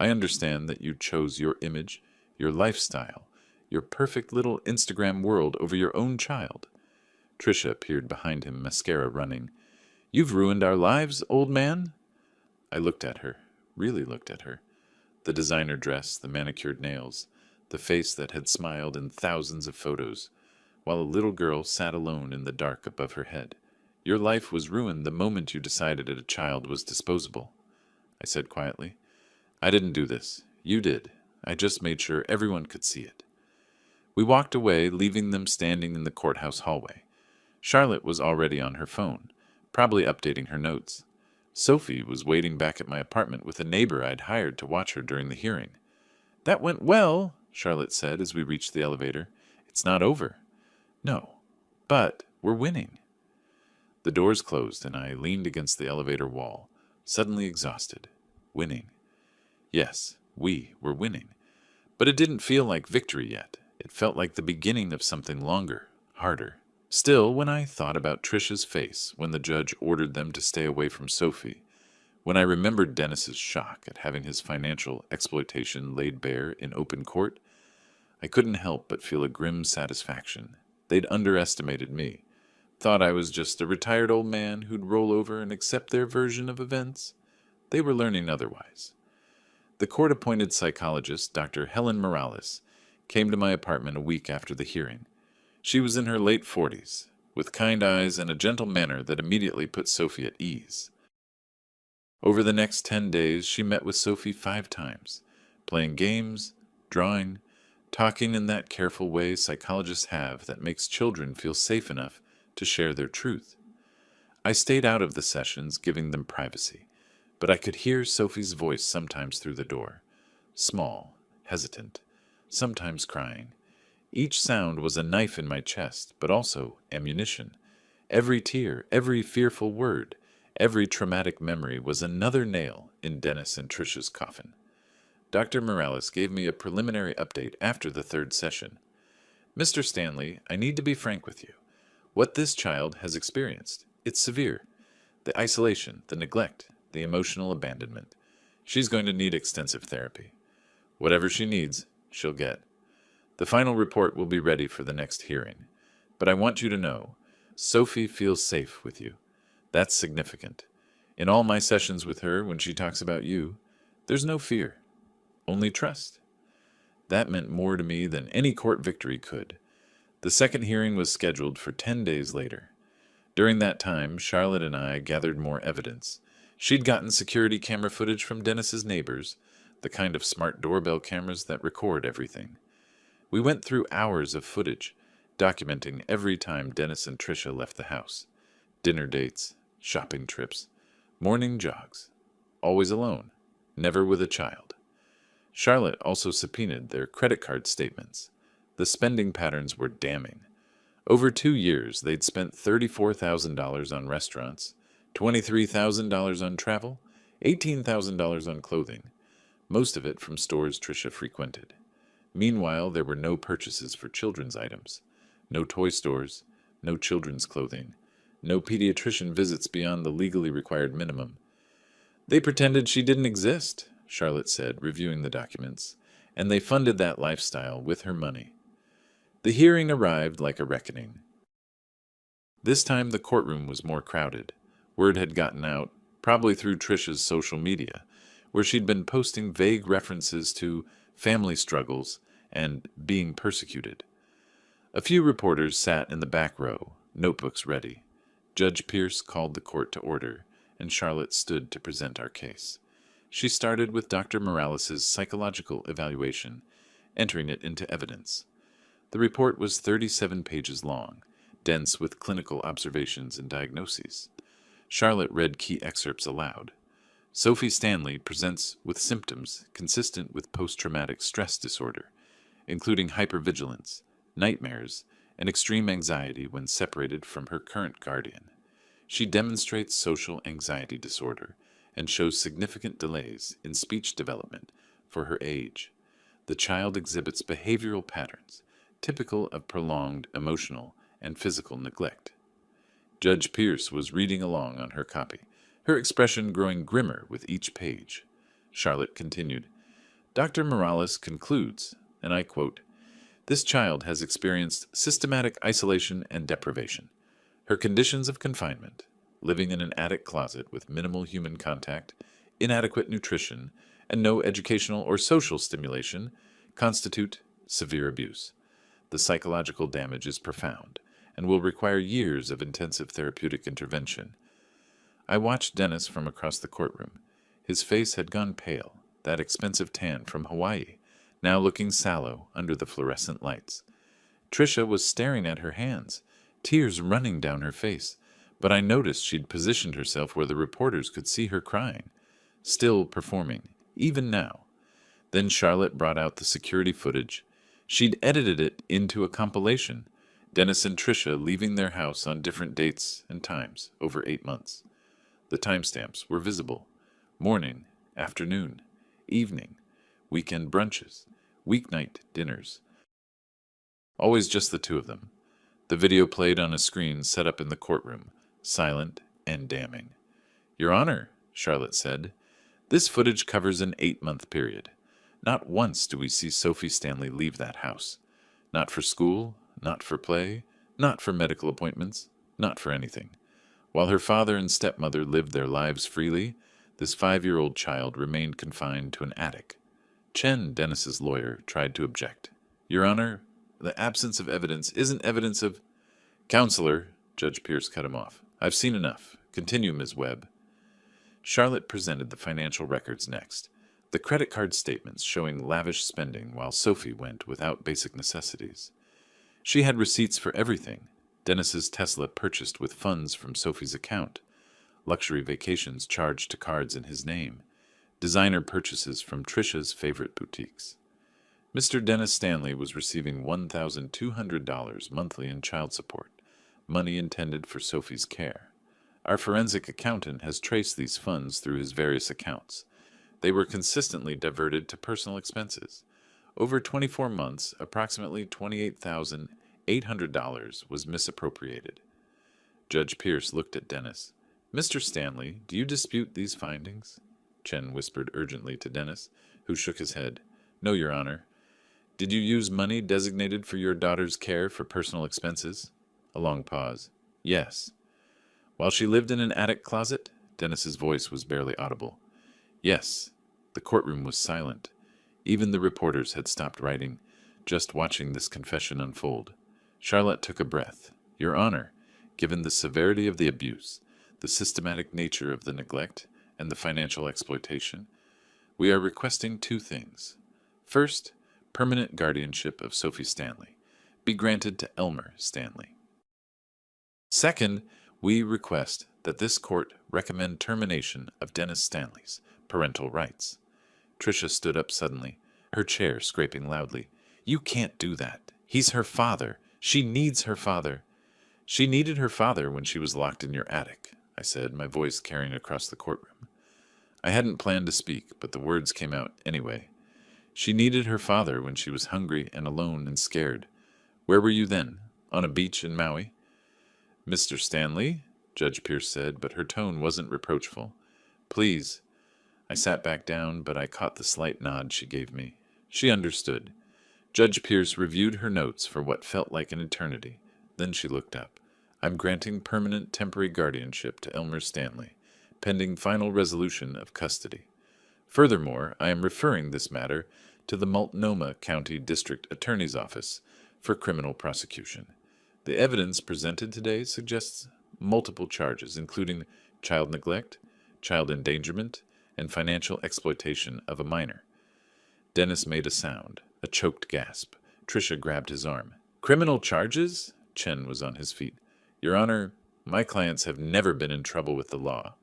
I understand that you chose your image, your lifestyle, your perfect little Instagram world over your own child. Tricia peered behind him, mascara running. You've ruined our lives, old man. I looked at her, really looked at her. The designer dress, the manicured nails, the face that had smiled in thousands of photos, while a little girl sat alone in the dark above her head. Your life was ruined the moment you decided that a child was disposable. I said quietly, I didn't do this. You did. I just made sure everyone could see it. We walked away, leaving them standing in the courthouse hallway. Charlotte was already on her phone, probably updating her notes. Sophie was waiting back at my apartment with a neighbor I'd hired to watch her during the hearing. That went well, Charlotte said as we reached the elevator. It's not over. No, but we're winning. The doors closed and I leaned against the elevator wall, suddenly exhausted. Winning. Yes, we were winning. But it didn't feel like victory yet. It felt like the beginning of something longer, harder. Still, when I thought about Trisha's face when the judge ordered them to stay away from Sophie, when I remembered Dennis's shock at having his financial exploitation laid bare in open court, I couldn't help but feel a grim satisfaction. They'd underestimated me, thought I was just a retired old man who'd roll over and accept their version of events. They were learning otherwise. The court-appointed psychologist, Dr. Helen Morales, came to my apartment a week after the hearing. She was in her late 40s, with kind eyes and a gentle manner that immediately put Sophie at ease. Over the next 10 days, she met with Sophie 5 times, playing games, drawing, talking in that careful way psychologists have that makes children feel safe enough to share their truth. I stayed out of the sessions, giving them privacy, but I could hear Sophie's voice sometimes through the door, small, hesitant, sometimes crying. Each sound was a knife in my chest, but also ammunition. Every tear, every fearful word, every traumatic memory was another nail in Dennis and Trisha's coffin. Dr. Morales gave me a preliminary update after the 3rd session. Mr. Stanley, I need to be frank with you. What this child has experienced, it's severe. The isolation, the neglect, the emotional abandonment. She's going to need extensive therapy. Whatever she needs, she'll get. The final report will be ready for the next hearing. But I want you to know, Sophie feels safe with you. That's significant. In all my sessions with her, when she talks about you, there's no fear, only trust. That meant more to me than any court victory could. The second hearing was scheduled for 10 days later. During that time, Charlotte and I gathered more evidence. She'd gotten security camera footage from Dennis's neighbors, the kind of smart doorbell cameras that record everything. We went through hours of footage, documenting every time Dennis and Trisha left the house. Dinner dates, shopping trips, morning jogs. Always alone, never with a child. Charlotte also subpoenaed their credit card statements. The spending patterns were damning. Over 2 years, they'd spent $34,000 on restaurants, $23,000 on travel, $18,000 on clothing, most of it from stores Trisha frequented. Meanwhile, there were no purchases for children's items, no toy stores, no children's clothing, no pediatrician visits beyond the legally required minimum. They pretended she didn't exist, Charlotte said, reviewing the documents, and they funded that lifestyle with her money. The hearing arrived like a reckoning. This time the courtroom was more crowded. Word had gotten out, probably through Trisha's social media, where she'd been posting vague references to family struggles and being persecuted. A few reporters sat in the back row, notebooks ready. Judge Pierce called the court to order, and Charlotte stood to present our case. She started with Dr. Morales' psychological evaluation, entering it into evidence. The report was 37 pages long, dense with clinical observations and diagnoses. Charlotte read key excerpts aloud. Sophie Stanley presents with symptoms consistent with post-traumatic stress disorder, including hypervigilance, nightmares, and extreme anxiety when separated from her current guardian. She demonstrates social anxiety disorder and shows significant delays in speech development for her age. The child exhibits behavioral patterns typical of prolonged emotional and physical neglect. Judge Pierce was reading along on her copy, her expression growing grimmer with each page. Charlotte continued, Dr. Morales concludes, and I quote, "This child has experienced systematic isolation and deprivation. Her conditions of confinement, living in an attic closet with minimal human contact, inadequate nutrition, and no educational or social stimulation, constitute severe abuse. The psychological damage is profound and will require years of intensive therapeutic intervention." I watched Dennis from across the courtroom. His face had gone pale, that expensive tan from Hawaii, now looking sallow under the fluorescent lights. Trisha was staring at her hands, tears running down her face, but I noticed she'd positioned herself where the reporters could see her crying, still performing, even now. Then Charlotte brought out the security footage. She'd edited it into a compilation, Dennis and Trisha leaving their house on different dates and times over 8 months. The timestamps were visible: morning, afternoon, evening, weekend brunches, weeknight dinners. Always just the two of them. The video played on a screen set up in the courtroom, silent and damning. Your Honor, Charlotte said, this footage covers an 8-month period. Not once do we see Sophie Stanley leave that house. Not for school, not for play, not for medical appointments, not for anything. While her father and stepmother lived their lives freely, this 5-year-old child remained confined to an attic. Chen, Dennis's lawyer, tried to object. Your Honor, the absence of evidence isn't evidence of... Counselor, Judge Pierce cut him off. I've seen enough. Continue, Ms. Webb. Charlotte presented the financial records next. The credit card statements showing lavish spending while Sophie went without basic necessities. She had receipts for everything. Dennis's Tesla purchased with funds from Sophie's account. Luxury vacations charged to cards in his name. Designer purchases from Trisha's favorite boutiques. Mr. Dennis Stanley was receiving $1,200 monthly in child support, money intended for Sophie's care. Our forensic accountant has traced these funds through his various accounts. They were consistently diverted to personal expenses. Over 24 months, approximately $28,800 was misappropriated. Judge Pierce looked at Dennis. Mr. Stanley, do you dispute these findings? Chen whispered urgently to Dennis, who shook his head. No, Your Honor. Did you use money designated for your daughter's care for personal expenses? A long pause. Yes. While she lived in an attic closet? Dennis's voice was barely audible. Yes. The courtroom was silent. Even the reporters had stopped writing, just watching this confession unfold. Charlotte took a breath. Your Honor, given the severity of the abuse, the systematic nature of the neglect, and the financial exploitation, we are requesting 2 things. First, permanent guardianship of Sophie Stanley be granted to Elmer Stanley. Second, we request that this court recommend termination of Dennis Stanley's parental rights. Tricia stood up suddenly, her chair scraping loudly. You can't do that. He's her father. She needs her father. She needed her father when she was locked in your attic, I said, my voice carrying across the courtroom. I hadn't planned to speak, but the words came out anyway. She needed her father when she was hungry and alone and scared. Where were you then? On a beach in Maui? Mr. Stanley, Judge Pierce said, but her tone wasn't reproachful. Please. I sat back down, but I caught the slight nod she gave me. She understood. Judge Pierce reviewed her notes for what felt like an eternity. Then she looked up. I'm granting permanent temporary guardianship to Elmer Stanley, pending final resolution of custody. Furthermore, I am referring this matter to the Multnomah County District Attorney's Office for criminal prosecution. The evidence presented today suggests multiple charges, including child neglect, child endangerment, and financial exploitation of a minor. Dennis made a sound, a choked gasp. Tricia grabbed his arm. Criminal charges? Chen was on his feet. Your Honor, my clients have never been in trouble with the law.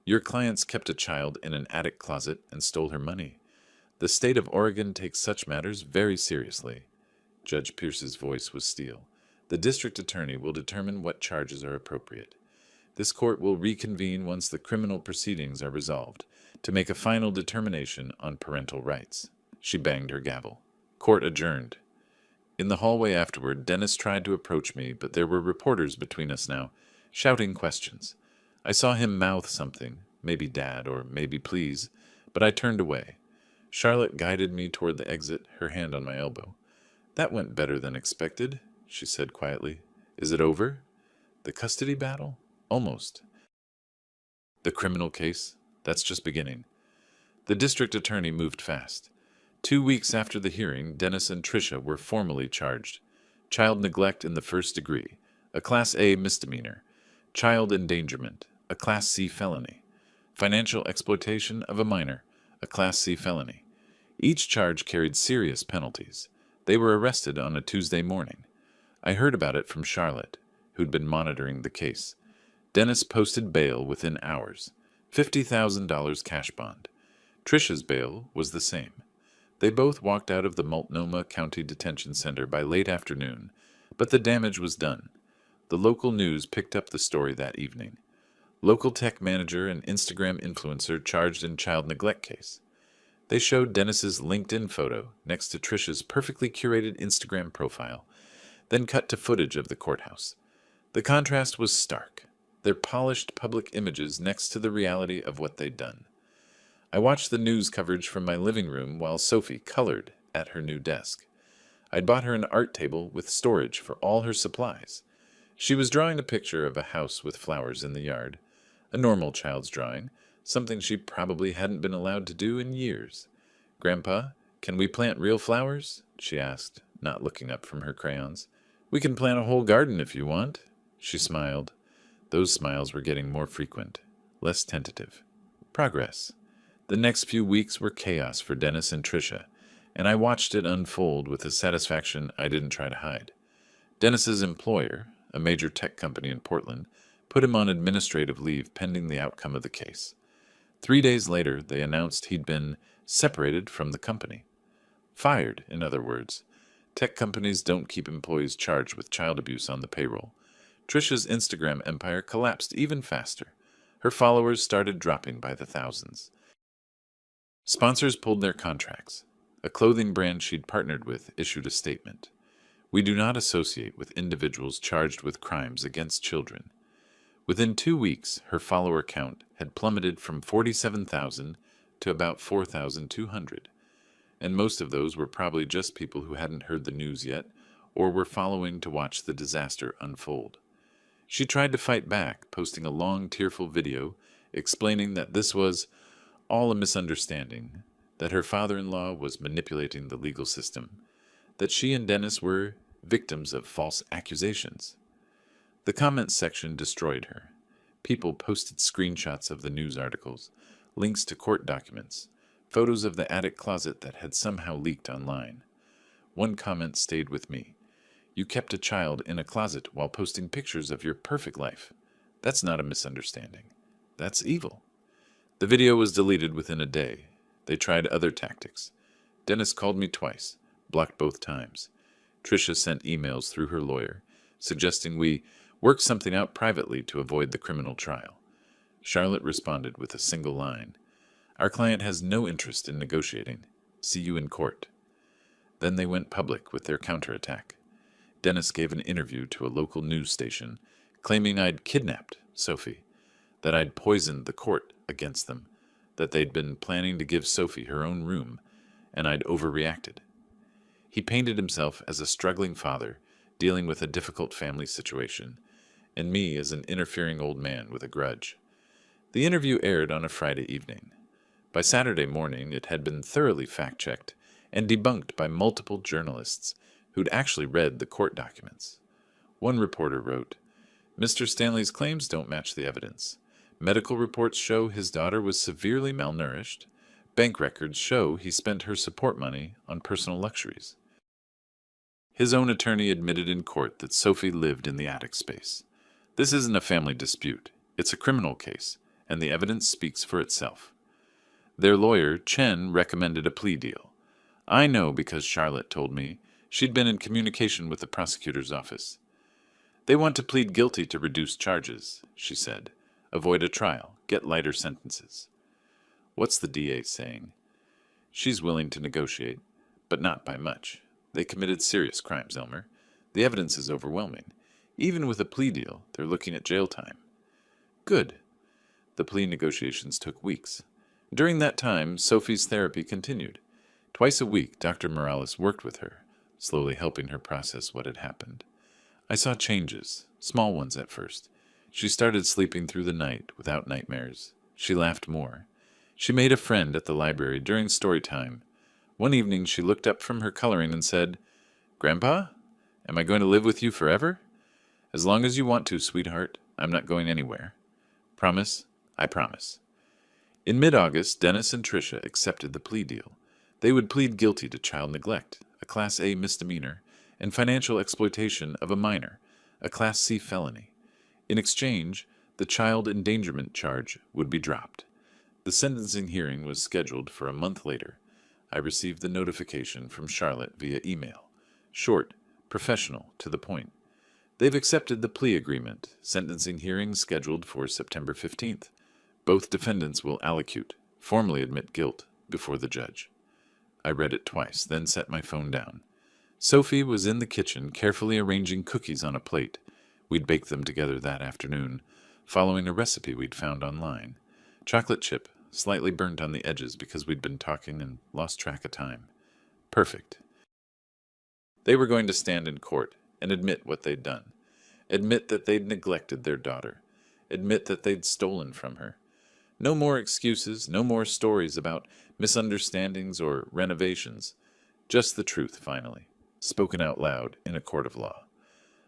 Your clients kept a child in an attic closet and stole her money. The state of Oregon takes such matters very seriously. Judge Pierce's voice was steel. The district attorney will determine what charges are appropriate. This court will reconvene once the criminal proceedings are resolved to make a final determination on parental rights. She banged her gavel. Court adjourned. In the hallway afterward, Dennis tried to approach me, but there were reporters between us now, shouting questions. I saw him mouth something, maybe Dad or maybe please, but I turned away. Charlotte guided me toward the exit, her hand on my elbow. That went better than expected, she said quietly. Is it over? The custody battle? Almost. The criminal case? That's just beginning. The district attorney moved fast. 2 weeks after the hearing, Dennis and Tricia were formally charged. Child neglect in the first degree, a Class A misdemeanor. Child endangerment, a Class C felony. Financial exploitation of a minor, a Class C felony. Each charge carried serious penalties. They were arrested on a Tuesday morning. I heard about it from Charlotte, who'd been monitoring the case. Dennis posted bail within hours, $50,000 cash bond. Tricia's bail was the same. They both walked out of the Multnomah County Detention Center by late afternoon, but the damage was done. The local news picked up the story that evening. Local tech manager and Instagram influencer charged in child neglect case. They showed Dennis's LinkedIn photo next to Trisha's perfectly curated Instagram profile, then cut to footage of the courthouse. The contrast was stark, their polished public images next to the reality of what they'd done. I watched the news coverage from my living room while Sophie colored at her new desk. I'd bought her an art table with storage for all her supplies. She was drawing a picture of a house with flowers in the yard, a normal child's drawing, something she probably hadn't been allowed to do in years. "Grandpa, can we plant real flowers?" she asked, not looking up from her crayons. "We can plant a whole garden if you want." She smiled. Those smiles were getting more frequent, less tentative. Progress. The next few weeks were chaos for Dennis and Tricia, and I watched it unfold with a satisfaction I didn't try to hide. Dennis's employer, a major tech company in Portland, put him on administrative leave pending the outcome of the case. 3 days later, they announced he'd been separated from the company. Fired, in other words. Tech companies don't keep employees charged with child abuse on the payroll. Tricia's Instagram empire collapsed even faster. Her followers started dropping by the thousands. Sponsors pulled their contracts. A clothing brand she'd partnered with issued a statement. "We do not associate with individuals charged with crimes against children." Within 2 weeks, her follower count had plummeted from 47,000 to about 4,200, and most of those were probably just people who hadn't heard the news yet or were following to watch the disaster unfold. She tried to fight back, posting a long, tearful video explaining that this was all a misunderstanding, that her father-in-law was manipulating the legal system, that she and Dennis were victims of false accusations. The comments section destroyed her. People posted screenshots of the news articles, links to court documents, photos of the attic closet that had somehow leaked online. One comment stayed with me. "You kept a child in a closet while posting pictures of your perfect life. That's not a misunderstanding. That's evil." The video was deleted within a day. They tried other tactics. Dennis called me twice, blocked both times. Tricia sent emails through her lawyer, suggesting we work something out privately to avoid the criminal trial. Charlotte responded with a single line. "Our client has no interest in negotiating. See you in court." Then they went public with their counterattack. Dennis gave an interview to a local news station, claiming I'd kidnapped Sophie, that I'd poisoned the court against them, that they'd been planning to give Sophie her own room, and I'd overreacted. He painted himself as a struggling father dealing with a difficult family situation, and me as an interfering old man with a grudge. The interview aired on a Friday evening. By Saturday morning, it had been thoroughly fact-checked and debunked by multiple journalists who'd actually read the court documents. One reporter wrote, "Mr. Stanley's claims don't match the evidence. Medical reports show his daughter was severely malnourished. Bank records show he spent her support money on personal luxuries." His own attorney admitted in court that Sophie lived in the attic space. This isn't a family dispute. It's a criminal case, and the evidence speaks for itself. Their lawyer, Chen, recommended a plea deal. I know because Charlotte told me. She'd been in communication with the prosecutor's office. "They want to plead guilty to reduce charges," she said. "Avoid a trial, get lighter sentences." What's the DA saying? She's willing to negotiate, but not by much. They committed serious crimes, Elmer. The evidence is overwhelming. Even with a plea deal, they're looking at jail time. Good. The plea negotiations took weeks. During that time, Sophie's therapy continued. Twice a week, Dr. Morales worked with her, slowly helping her process what had happened. I saw changes, small ones at first. She started sleeping through the night without nightmares. She laughed more. She made a friend at the library during story time. One evening she looked up from her coloring and said, "Grandpa, am I going to live with you forever?" "As long as you want to, sweetheart. I'm not going anywhere." "Promise?" "I promise." In mid-August, Dennis and Tricia accepted the plea deal. They would plead guilty to child neglect, a Class A misdemeanor, and financial exploitation of a minor, a Class C felony. In exchange, the child endangerment charge would be dropped. The sentencing hearing was scheduled for a month later. I received the notification from Charlotte via email. Short, professional, to the point. They've accepted the plea agreement, sentencing hearing scheduled for September 15th. Both defendants will allocute, formally admit guilt, before the judge. I read it twice, then set my phone down. Sophie was in the kitchen, carefully arranging cookies on a plate. We'd baked them together that afternoon, following a recipe we'd found online. Chocolate chip, slightly burnt on the edges because we'd been talking and lost track of time. Perfect. They were going to stand in court and admit what they'd done. Admit that they'd neglected their daughter. Admit that they'd stolen from her. No more excuses, no more stories about misunderstandings or renovations. Just the truth, finally, spoken out loud in a court of law.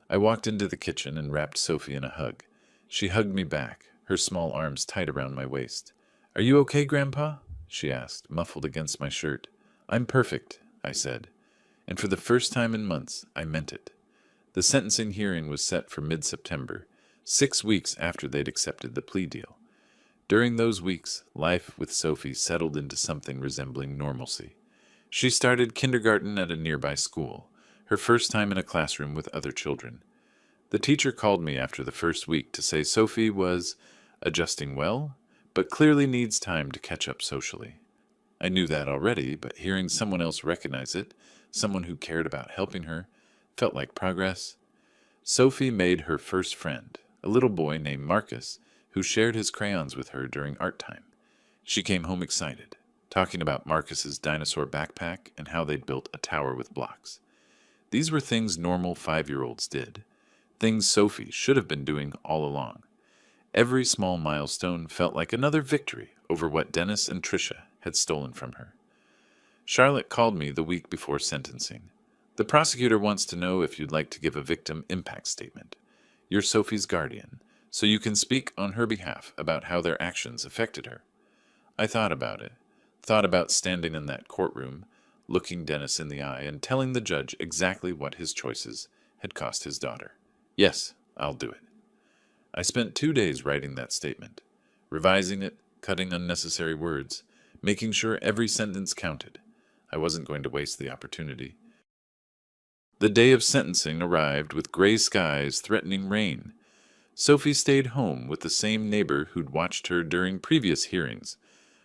I walked into the kitchen and wrapped Sophie in a hug. She hugged me back, her small arms tight around my waist. "Are you okay, Grandpa?" she asked, muffled against my shirt. "I'm perfect," I said. And for the first time in months, I meant it. The sentencing hearing was set for mid-September, 6 weeks after they'd accepted the plea deal. During those weeks, life with Sophie settled into something resembling normalcy. She started kindergarten at a nearby school, her first time in a classroom with other children. The teacher called me after the first week to say Sophie was adjusting well, but clearly needs time to catch up socially. I knew that already, but hearing someone else recognize it, someone who cared about helping her, felt like progress. Sophie made her first friend, a little boy named Marcus, who shared his crayons with her during art time. She came home excited, talking about Marcus's dinosaur backpack and how they'd built a tower with blocks. These were things normal 5-year-olds did, things Sophie should have been doing all along. Every small milestone felt like another victory over what Dennis and Tricia had stolen from her. Charlotte called me the week before sentencing. "The prosecutor wants to know if you'd like to give a victim impact statement. You're Sophie's guardian, so you can speak on her behalf about how their actions affected her." I thought about it, thought about standing in that courtroom, looking Dennis in the eye and telling the judge exactly what his choices had cost his daughter. Yes, I'll do it. I spent 2 days writing that statement, revising it, cutting unnecessary words, making sure every sentence counted. I wasn't going to waste the opportunity. The day of sentencing arrived with gray skies threatening rain. Sophie stayed home with the same neighbor who'd watched her during previous hearings,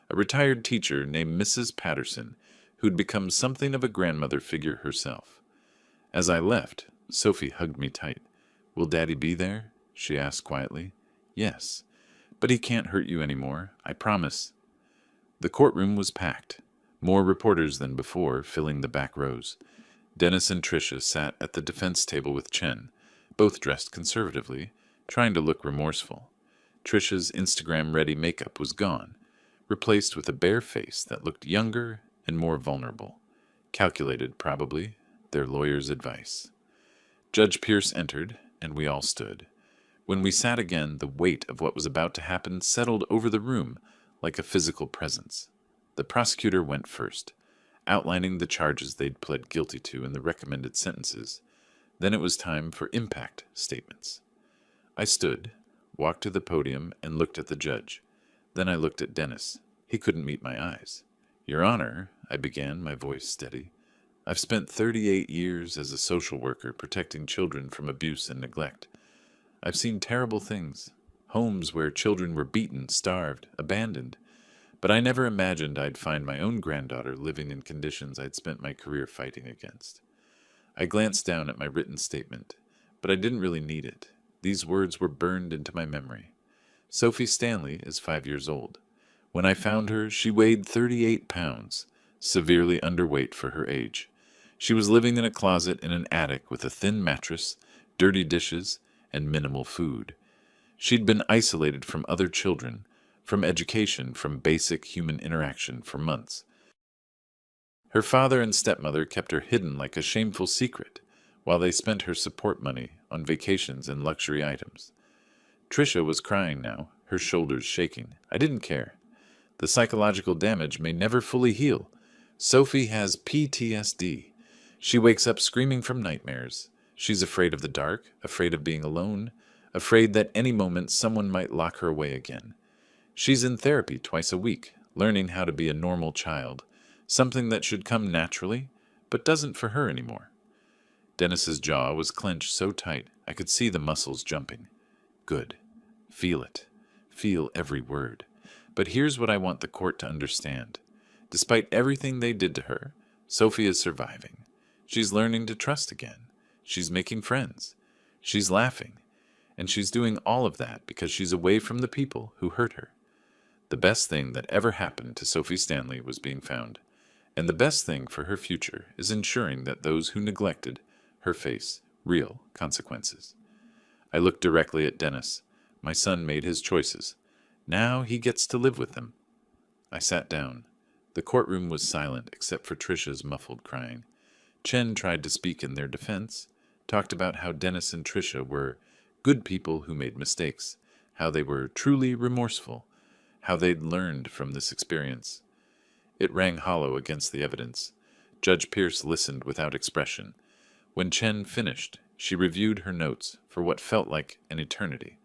a retired teacher named Mrs. Patterson, who'd become something of a grandmother figure herself. As I left, Sophie hugged me tight. "Will Daddy be there?" she asked quietly. "Yes, but he can't hurt you anymore, I promise." The courtroom was packed, more reporters than before filling the back rows. Dennis and Tricia sat at the defense table with Chen, both dressed conservatively, trying to look remorseful. Tricia's Instagram-ready makeup was gone, replaced with a bare face that looked younger and more vulnerable. Calculated, probably, their lawyer's advice. Judge Pierce entered, and we all stood. When we sat again, the weight of what was about to happen settled over the room like a physical presence. The prosecutor went first, outlining the charges they'd pled guilty to and the recommended sentences. Then it was time for impact statements. I stood, walked to the podium, and looked at the judge. Then I looked at Dennis. He couldn't meet my eyes. "Your Honor," I began, my voice steady, "I've spent 38 years as a social worker protecting children from abuse and neglect. I've seen terrible things, homes where children were beaten, starved, abandoned. But I never imagined I'd find my own granddaughter living in conditions I'd spent my career fighting against." I glanced down at my written statement, but I didn't really need it. These words were burned into my memory. Sophie Stanley is 5 years old. When I found her, she weighed 38 pounds, severely underweight for her age. She was living in a closet in an attic with a thin mattress, dirty dishes, and minimal food. She'd been isolated from other children, from education, from basic human interaction for months. Her father and stepmother kept her hidden like a shameful secret, while they spent her support money on vacations and luxury items. Tricia was crying now, her shoulders shaking. I didn't care. The psychological damage may never fully heal. Sophie has PTSD. She wakes up screaming from nightmares. She's afraid of the dark, afraid of being alone, afraid that any moment someone might lock her away again. She's in therapy twice a week, learning how to be a normal child, something that should come naturally, but doesn't for her anymore. Dennis's jaw was clenched so tight I could see the muscles jumping. Good. Feel it. Feel every word. But here's what I want the court to understand. Despite everything they did to her, Sophie is surviving. She's learning to trust again. She's making friends. She's laughing. And she's doing all of that because she's away from the people who hurt her. The best thing that ever happened to Sophie Stanley was being found. And the best thing for her future is ensuring that those who neglected her face real consequences. I looked directly at Dennis. My son made his choices. Now he gets to live with them. I sat down. The courtroom was silent except for Trisha's muffled crying. Chen tried to speak in their defense, talked about how Dennis and Trisha were good people who made mistakes, how they were truly remorseful, how they'd learned from this experience. It rang hollow against the evidence. Judge Pierce listened without expression. When Chen finished, she reviewed her notes for what felt like an eternity.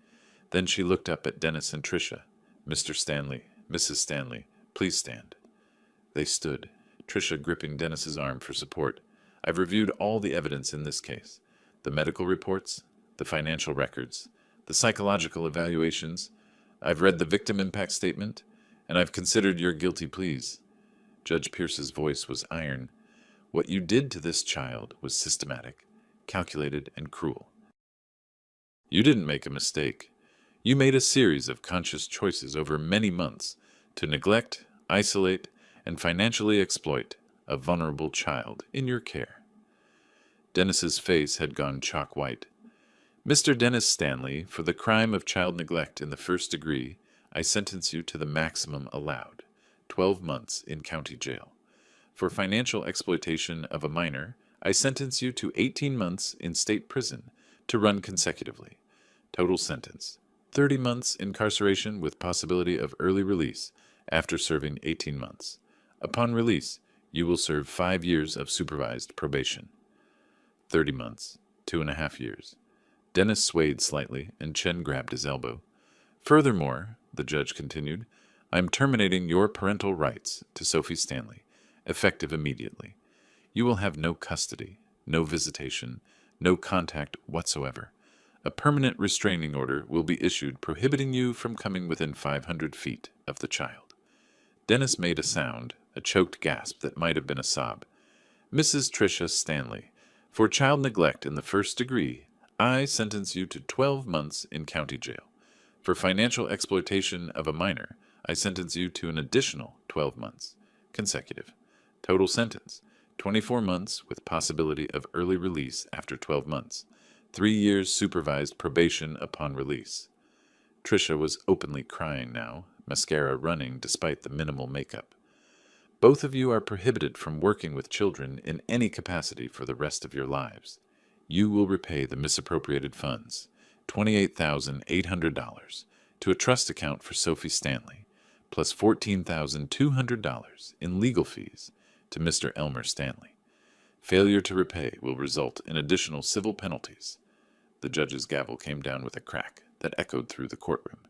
Then she looked up at Dennis and Trisha. Mr. Stanley, Mrs. Stanley, please stand. They stood, Trisha gripping Dennis's arm for support. I've reviewed all the evidence in this case. The medical reports, the financial records, the psychological evaluations. I've read the victim impact statement, and I've considered your guilty pleas. Judge Pierce's voice was iron. What you did to this child was systematic, calculated, and cruel. You didn't make a mistake. You made a series of conscious choices over many months to neglect, isolate, and financially exploit a vulnerable child in your care. Dennis's face had gone chalk white. Mr. Dennis Stanley, for the crime of child neglect in the first degree, I sentence you to the maximum allowed, 12 months in county jail. For financial exploitation of a minor, I sentence you to 18 months in state prison to run consecutively. Total sentence, 30 months incarceration with possibility of early release after serving 18 months. Upon release, you will serve 5 years of supervised probation. 30 months, 2.5 years. Dennis swayed slightly, and Chen grabbed his elbow. Furthermore, the judge continued, I am terminating your parental rights to Sophie Stanley, effective immediately. You will have no custody, no visitation, no contact whatsoever. A permanent restraining order will be issued prohibiting you from coming within 500 feet of the child. Dennis made a sound, a choked gasp that might have been a sob. Mrs. Tricia Stanley, for child neglect in the first degree, I sentence you to 12 months in county jail. For financial exploitation of a minor, I sentence you to an additional 12 months, consecutive. Total sentence, 24 months with possibility of early release after 12 months. 3 years supervised probation upon release. Tricia was openly crying now, mascara running despite the minimal makeup. Both of you are prohibited from working with children in any capacity for the rest of your lives. You will repay the misappropriated funds, $28,800, to a trust account for Sophie Stanley, plus $14,200 in legal fees to Mr. Elmer Stanley. Failure to repay will result in additional civil penalties. The judge's gavel came down with a crack that echoed through the courtroom.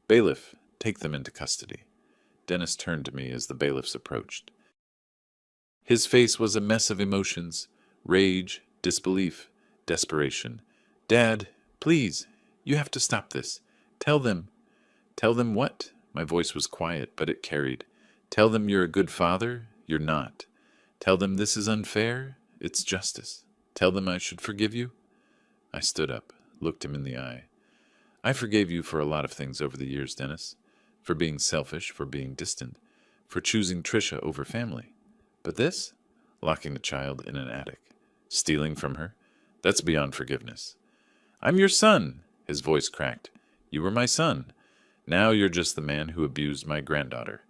Bailiff, take them into custody. Dennis turned to me as the bailiffs approached. His face was a mess of emotions, rage, disbelief, desperation. Dad, please, you have to stop this. Tell them. Tell them what? My voice was quiet, but it carried. Tell them you're a good father? You're not. Tell them this is unfair? It's justice. Tell them I should forgive you? I stood up, looked him in the eye. I forgave you for a lot of things over the years, Dennis. For being selfish, for being distant, for choosing Tricia over family. But this? Locking a child in an attic. Stealing from her? That's beyond forgiveness. I'm your son, his voice cracked. You were my son. Now you're just the man who abused my granddaughter.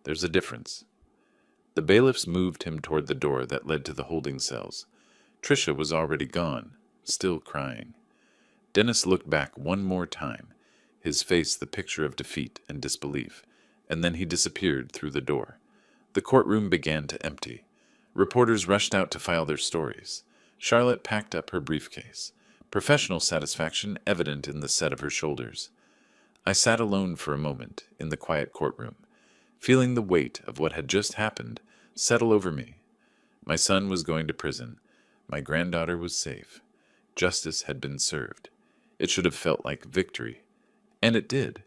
There's a difference. The bailiffs moved him toward the door that led to the holding cells. Tricia was already gone, still crying. Dennis looked back one more time, his face the picture of defeat and disbelief, and then he disappeared through the door. The courtroom began to empty. Reporters rushed out to file their stories. Charlotte packed up her briefcase, professional satisfaction evident in the set of her shoulders. I sat alone for a moment in the quiet courtroom, feeling the weight of what had just happened settle over me. My son was going to prison. My granddaughter was safe. Justice had been served. It should have felt like victory. And it did.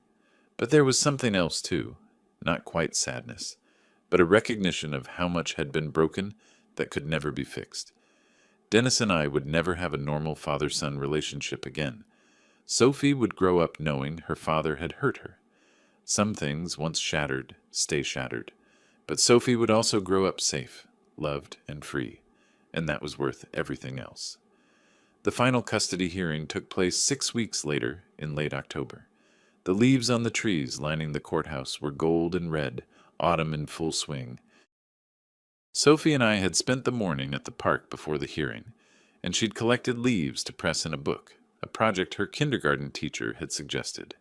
But there was something else, too. Not quite sadness. but a recognition of how much had been broken that could never be fixed. Dennis and I would never have a normal father-son relationship again. Sophie would grow up knowing her father had hurt her. Some things, once shattered, stay shattered. But Sophie would also grow up safe, loved, and free, and that was worth everything else. The final custody hearing took place 6 weeks later in late October. The leaves on the trees lining the courthouse were gold and red, autumn in full swing. Sophie and I had spent the morning at the park before the hearing, and she'd collected leaves to press in a book, a project her kindergarten teacher had suggested.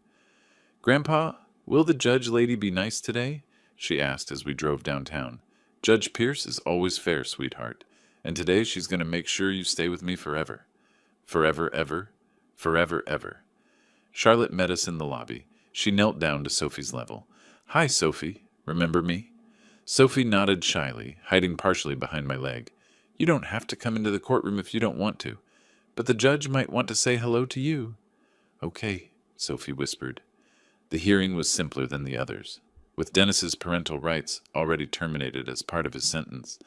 "Grandpa, will the judge lady be nice today?" she asked as we drove downtown. "Judge Pierce is always fair, sweetheart, and today she's going to make sure you stay with me forever. Forever, ever, forever, ever." Charlotte met us in the lobby. She knelt down to Sophie's level. "Hi, Sophie. Remember me?" Sophie nodded shyly, hiding partially behind my leg. "You don't have to come into the courtroom if you don't want to, but the judge might want to say hello to you." "Okay," Sophie whispered. The hearing was simpler than the others. With Dennis's parental rights already terminated as part of his sentence,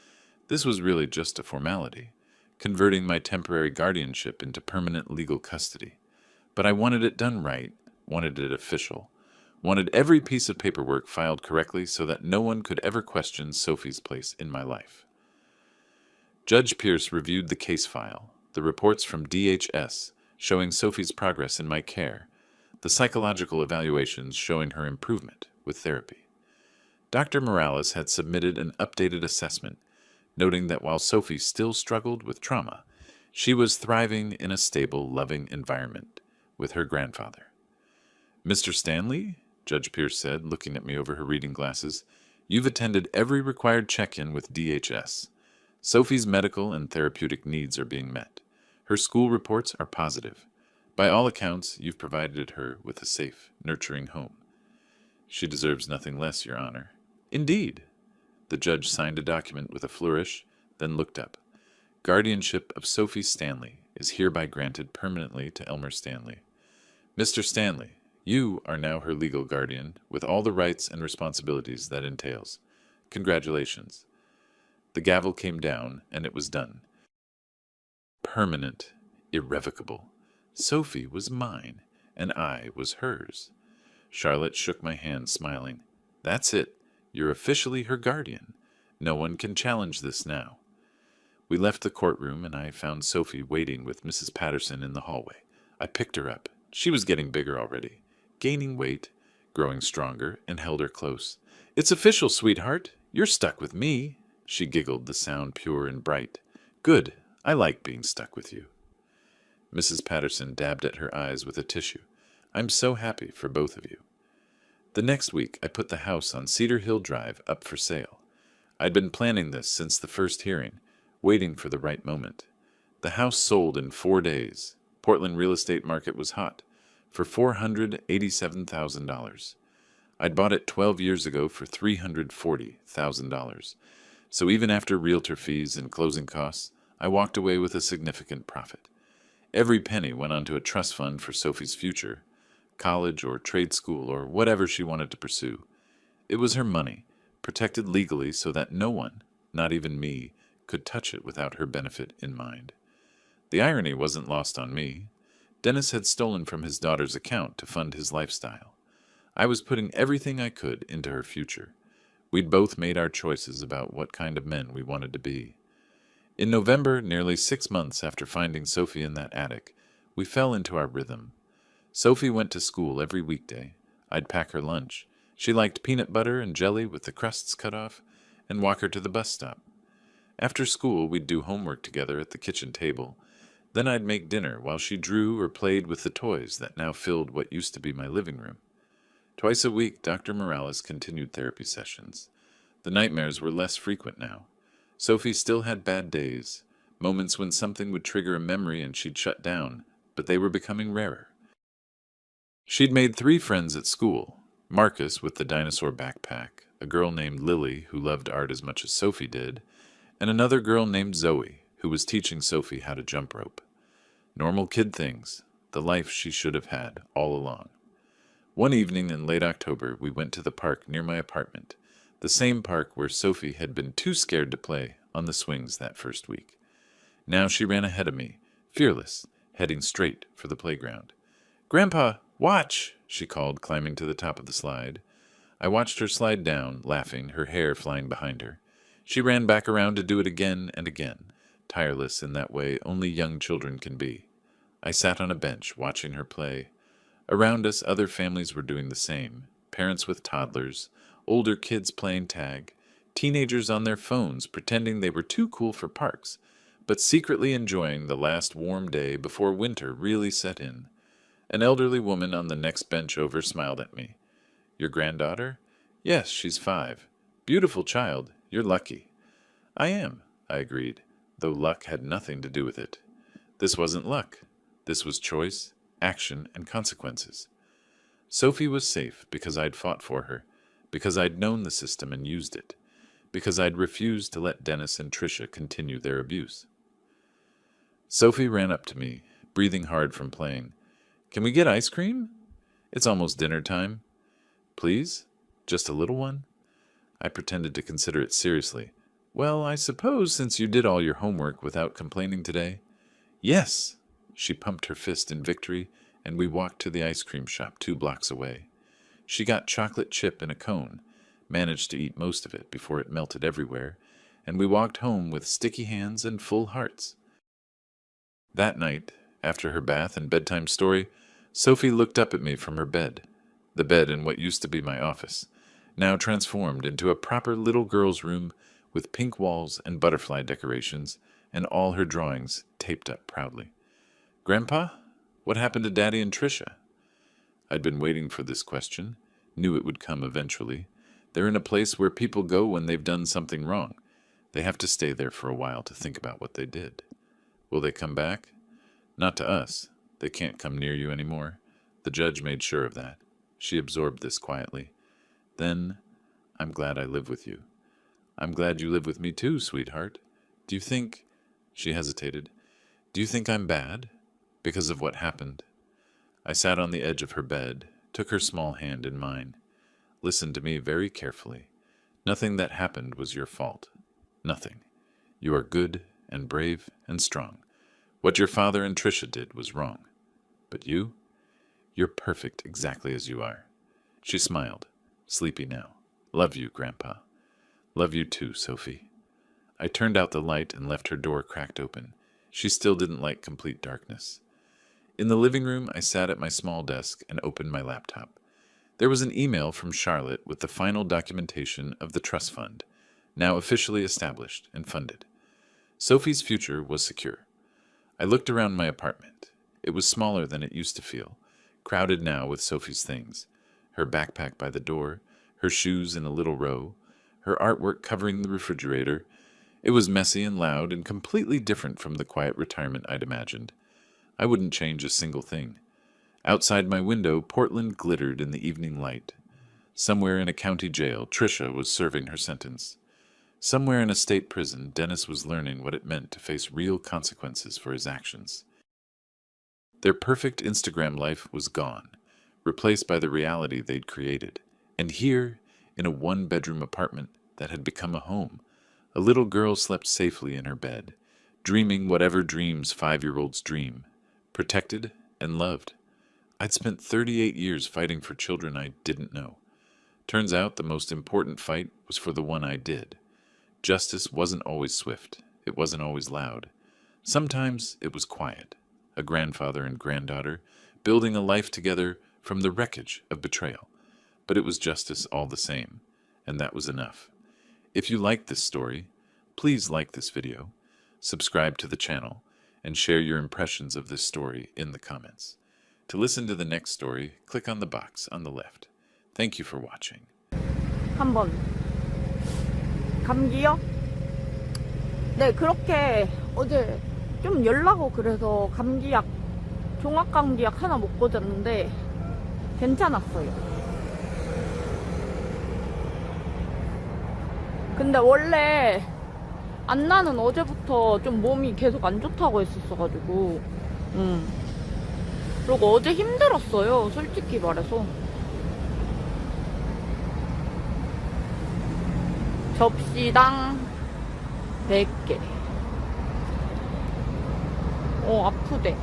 this was really just a formality, converting my temporary guardianship into permanent legal custody. But I wanted it done right, wanted it official, wanted every piece of paperwork filed correctly so that no one could ever question Sophie's place in my life. Judge Pierce reviewed the case file, the reports from DHS showing Sophie's progress in my care, the psychological evaluations showing her improvement with therapy. Dr. Morales had submitted an updated assessment, noting that while Sophie still struggled with trauma, she was thriving in a stable, loving environment with her grandfather. "Mr. Stanley," Judge Pierce said, looking at me over her reading glasses, "you've attended every required check-in with DHS. Sophie's medical and therapeutic needs are being met. Her school reports are positive. By all accounts, you've provided her with a safe, nurturing home." "She deserves nothing less, Your Honor." "Indeed." The judge signed a document with a flourish, then looked up. "Guardianship of Sophie Stanley is hereby granted permanently to Elmer Stanley. Mr. Stanley, you are now her legal guardian, with all the rights and responsibilities that entails. Congratulations." The gavel came down, and it was done. Permanent, irrevocable. Sophie was mine, and I was hers. Charlotte shook my hand, smiling. "That's it. You're officially her guardian. No one can challenge this now." We left the courtroom, and I found Sophie waiting with Mrs. Patterson in the hallway. I picked her up. She was getting bigger already, gaining weight, growing stronger, and held her close. "It's official, sweetheart. You're stuck with me." She giggled, the sound pure and bright. "Good. I like being stuck with you." Mrs. Patterson dabbed at her eyes with a tissue. "I'm so happy for both of you." The next week, I put the house on Cedar Hill Drive up for sale. I'd been planning this since the first hearing, waiting for the right moment. The house sold in 4 days. Portland real estate market was hot, for $487,000. I'd bought it 12 years ago for $340,000. So even after realtor fees and closing costs, I walked away with a significant profit. Every penny went onto a trust fund for Sophie's future, college or trade school or whatever she wanted to pursue. It was her money, protected legally so that no one, not even me, could touch it without her benefit in mind. The irony wasn't lost on me. Dennis had stolen from his daughter's account to fund his lifestyle. I was putting everything I could into her future. We'd both made our choices about what kind of men we wanted to be. In November, nearly 6 months after finding Sophie in that attic, we fell into our rhythm. Sophie went to school every weekday. I'd pack her lunch. She liked peanut butter and jelly with the crusts cut off, and walk her to the bus stop. After school, we'd do homework together at the kitchen table. Then I'd make dinner while she drew or played with the toys that now filled what used to be my living room. Twice a week, Dr. Morales continued therapy sessions. The nightmares were less frequent now. Sophie still had bad days, moments when something would trigger a memory and she'd shut down, but they were becoming rarer. She'd made 3 friends at school: Marcus with the dinosaur backpack, a girl named Lily who loved art as much as Sophie did, and another girl named Zoe who was teaching Sophie how to jump rope. Normal kid things, the life she should have had all along. One evening in late October, we went to the park near my apartment. The same park where Sophie had been too scared to play on the swings that first week. Now she ran ahead of me, fearless, heading straight for the playground. "Grandpa, watch!" she called, climbing to the top of the slide. I watched her slide down, laughing, her hair flying behind her. She ran back around to do it again and again, tireless in that way only young children can be. I sat on a bench, watching her play. Around us, other families were doing the same. Parents with toddlers, older kids playing tag, teenagers on their phones pretending they were too cool for parks, but secretly enjoying the last warm day before winter really set in. An elderly woman on the next bench over smiled at me. "Your granddaughter?" "Yes, she's 5. Beautiful child. You're lucky." "I am," I agreed, though luck had nothing to do with it. This wasn't luck. This was choice, action, and consequences. Sophie was safe because I'd fought for her, because I'd known the system and used it, because I'd refused to let Dennis and Tricia continue their abuse. Sophie ran up to me, breathing hard from playing. "Can we get ice cream? It's almost dinner time." "Please? Just a little one?" I pretended to consider it seriously. "Well, I suppose since you did all your homework without complaining today." "Yes!" She pumped her fist in victory, and we walked to the ice cream shop 2 blocks away. She got chocolate chip in a cone, managed to eat most of it before it melted everywhere, and we walked home with sticky hands and full hearts. That night, after her bath and bedtime story, Sophie looked up at me from her bed, the bed in what used to be my office, now transformed into a proper little girl's room with pink walls and butterfly decorations, and all her drawings taped up proudly. "Grandpa, what happened to Daddy and Tricia?" I'd been waiting for this question, knew it would come eventually. They're in a place where people go when they've done something wrong. They have to stay there for a while to think about what they did. "Will they come back?" "Not to us. They can't come near you anymore. The judge made sure of that." She absorbed this quietly. "Then, I'm glad I live with you." "I'm glad you live with me too, sweetheart. Do you think—" She hesitated. "Do you think I'm bad? Because of what happened?" I sat on the edge of her bed, took her small hand in mine. "Listen to me very carefully. Nothing that happened was your fault. Nothing. You are good and brave and strong. What your father and Tricia did was wrong. But you? You're perfect exactly as you are." She smiled, sleepy now. "Love you, Grandpa." "Love you too, Sophie." I turned out the light and left her door cracked open. She still didn't like complete darkness. In the living room, I sat at my small desk and opened my laptop. There was an email from Charlotte with the final documentation of the trust fund, now officially established and funded. Sophie's future was secure. I looked around my apartment. It was smaller than it used to feel, crowded now with Sophie's things, her backpack by the door, her shoes in a little row, her artwork covering the refrigerator. It was messy and loud and completely different from the quiet retirement I'd imagined. I wouldn't change a single thing. Outside my window, Portland glittered in the evening light. Somewhere in a county jail, Tricia was serving her sentence. Somewhere in a state prison, Dennis was learning what it meant to face real consequences for his actions. Their perfect Instagram life was gone, replaced by the reality they'd created. And here, in a 1-bedroom apartment that had become a home, a little girl slept safely in her bed, dreaming whatever dreams 5-year-olds dream, protected and loved. I'd spent 38 years fighting for children I didn't know. Turns out the most important fight was for the one I did. Justice wasn't always swift. It wasn't always loud. Sometimes it was quiet. A grandfather and granddaughter building a life together from the wreckage of betrayal. But it was justice all the same, and that was enough. If you liked this story, please like this video, subscribe to the channel, and share your impressions of this story in the comments. To listen to the next story, click on the box on the left. Thank you for watching. 한번 감기요? 네, 그렇게 어제 좀 열나고 그래서 감기약, 종합감기약 하나 먹고 잤는데 괜찮았어요. 근데 원래 안나는 어제부터 좀 몸이 계속 안 좋다고 했었어가지고 그리고 어제 힘들었어요, 솔직히 말해서. 접시당 100개. 아프대.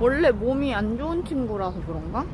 원래 몸이 안 좋은 친구라서 그런가?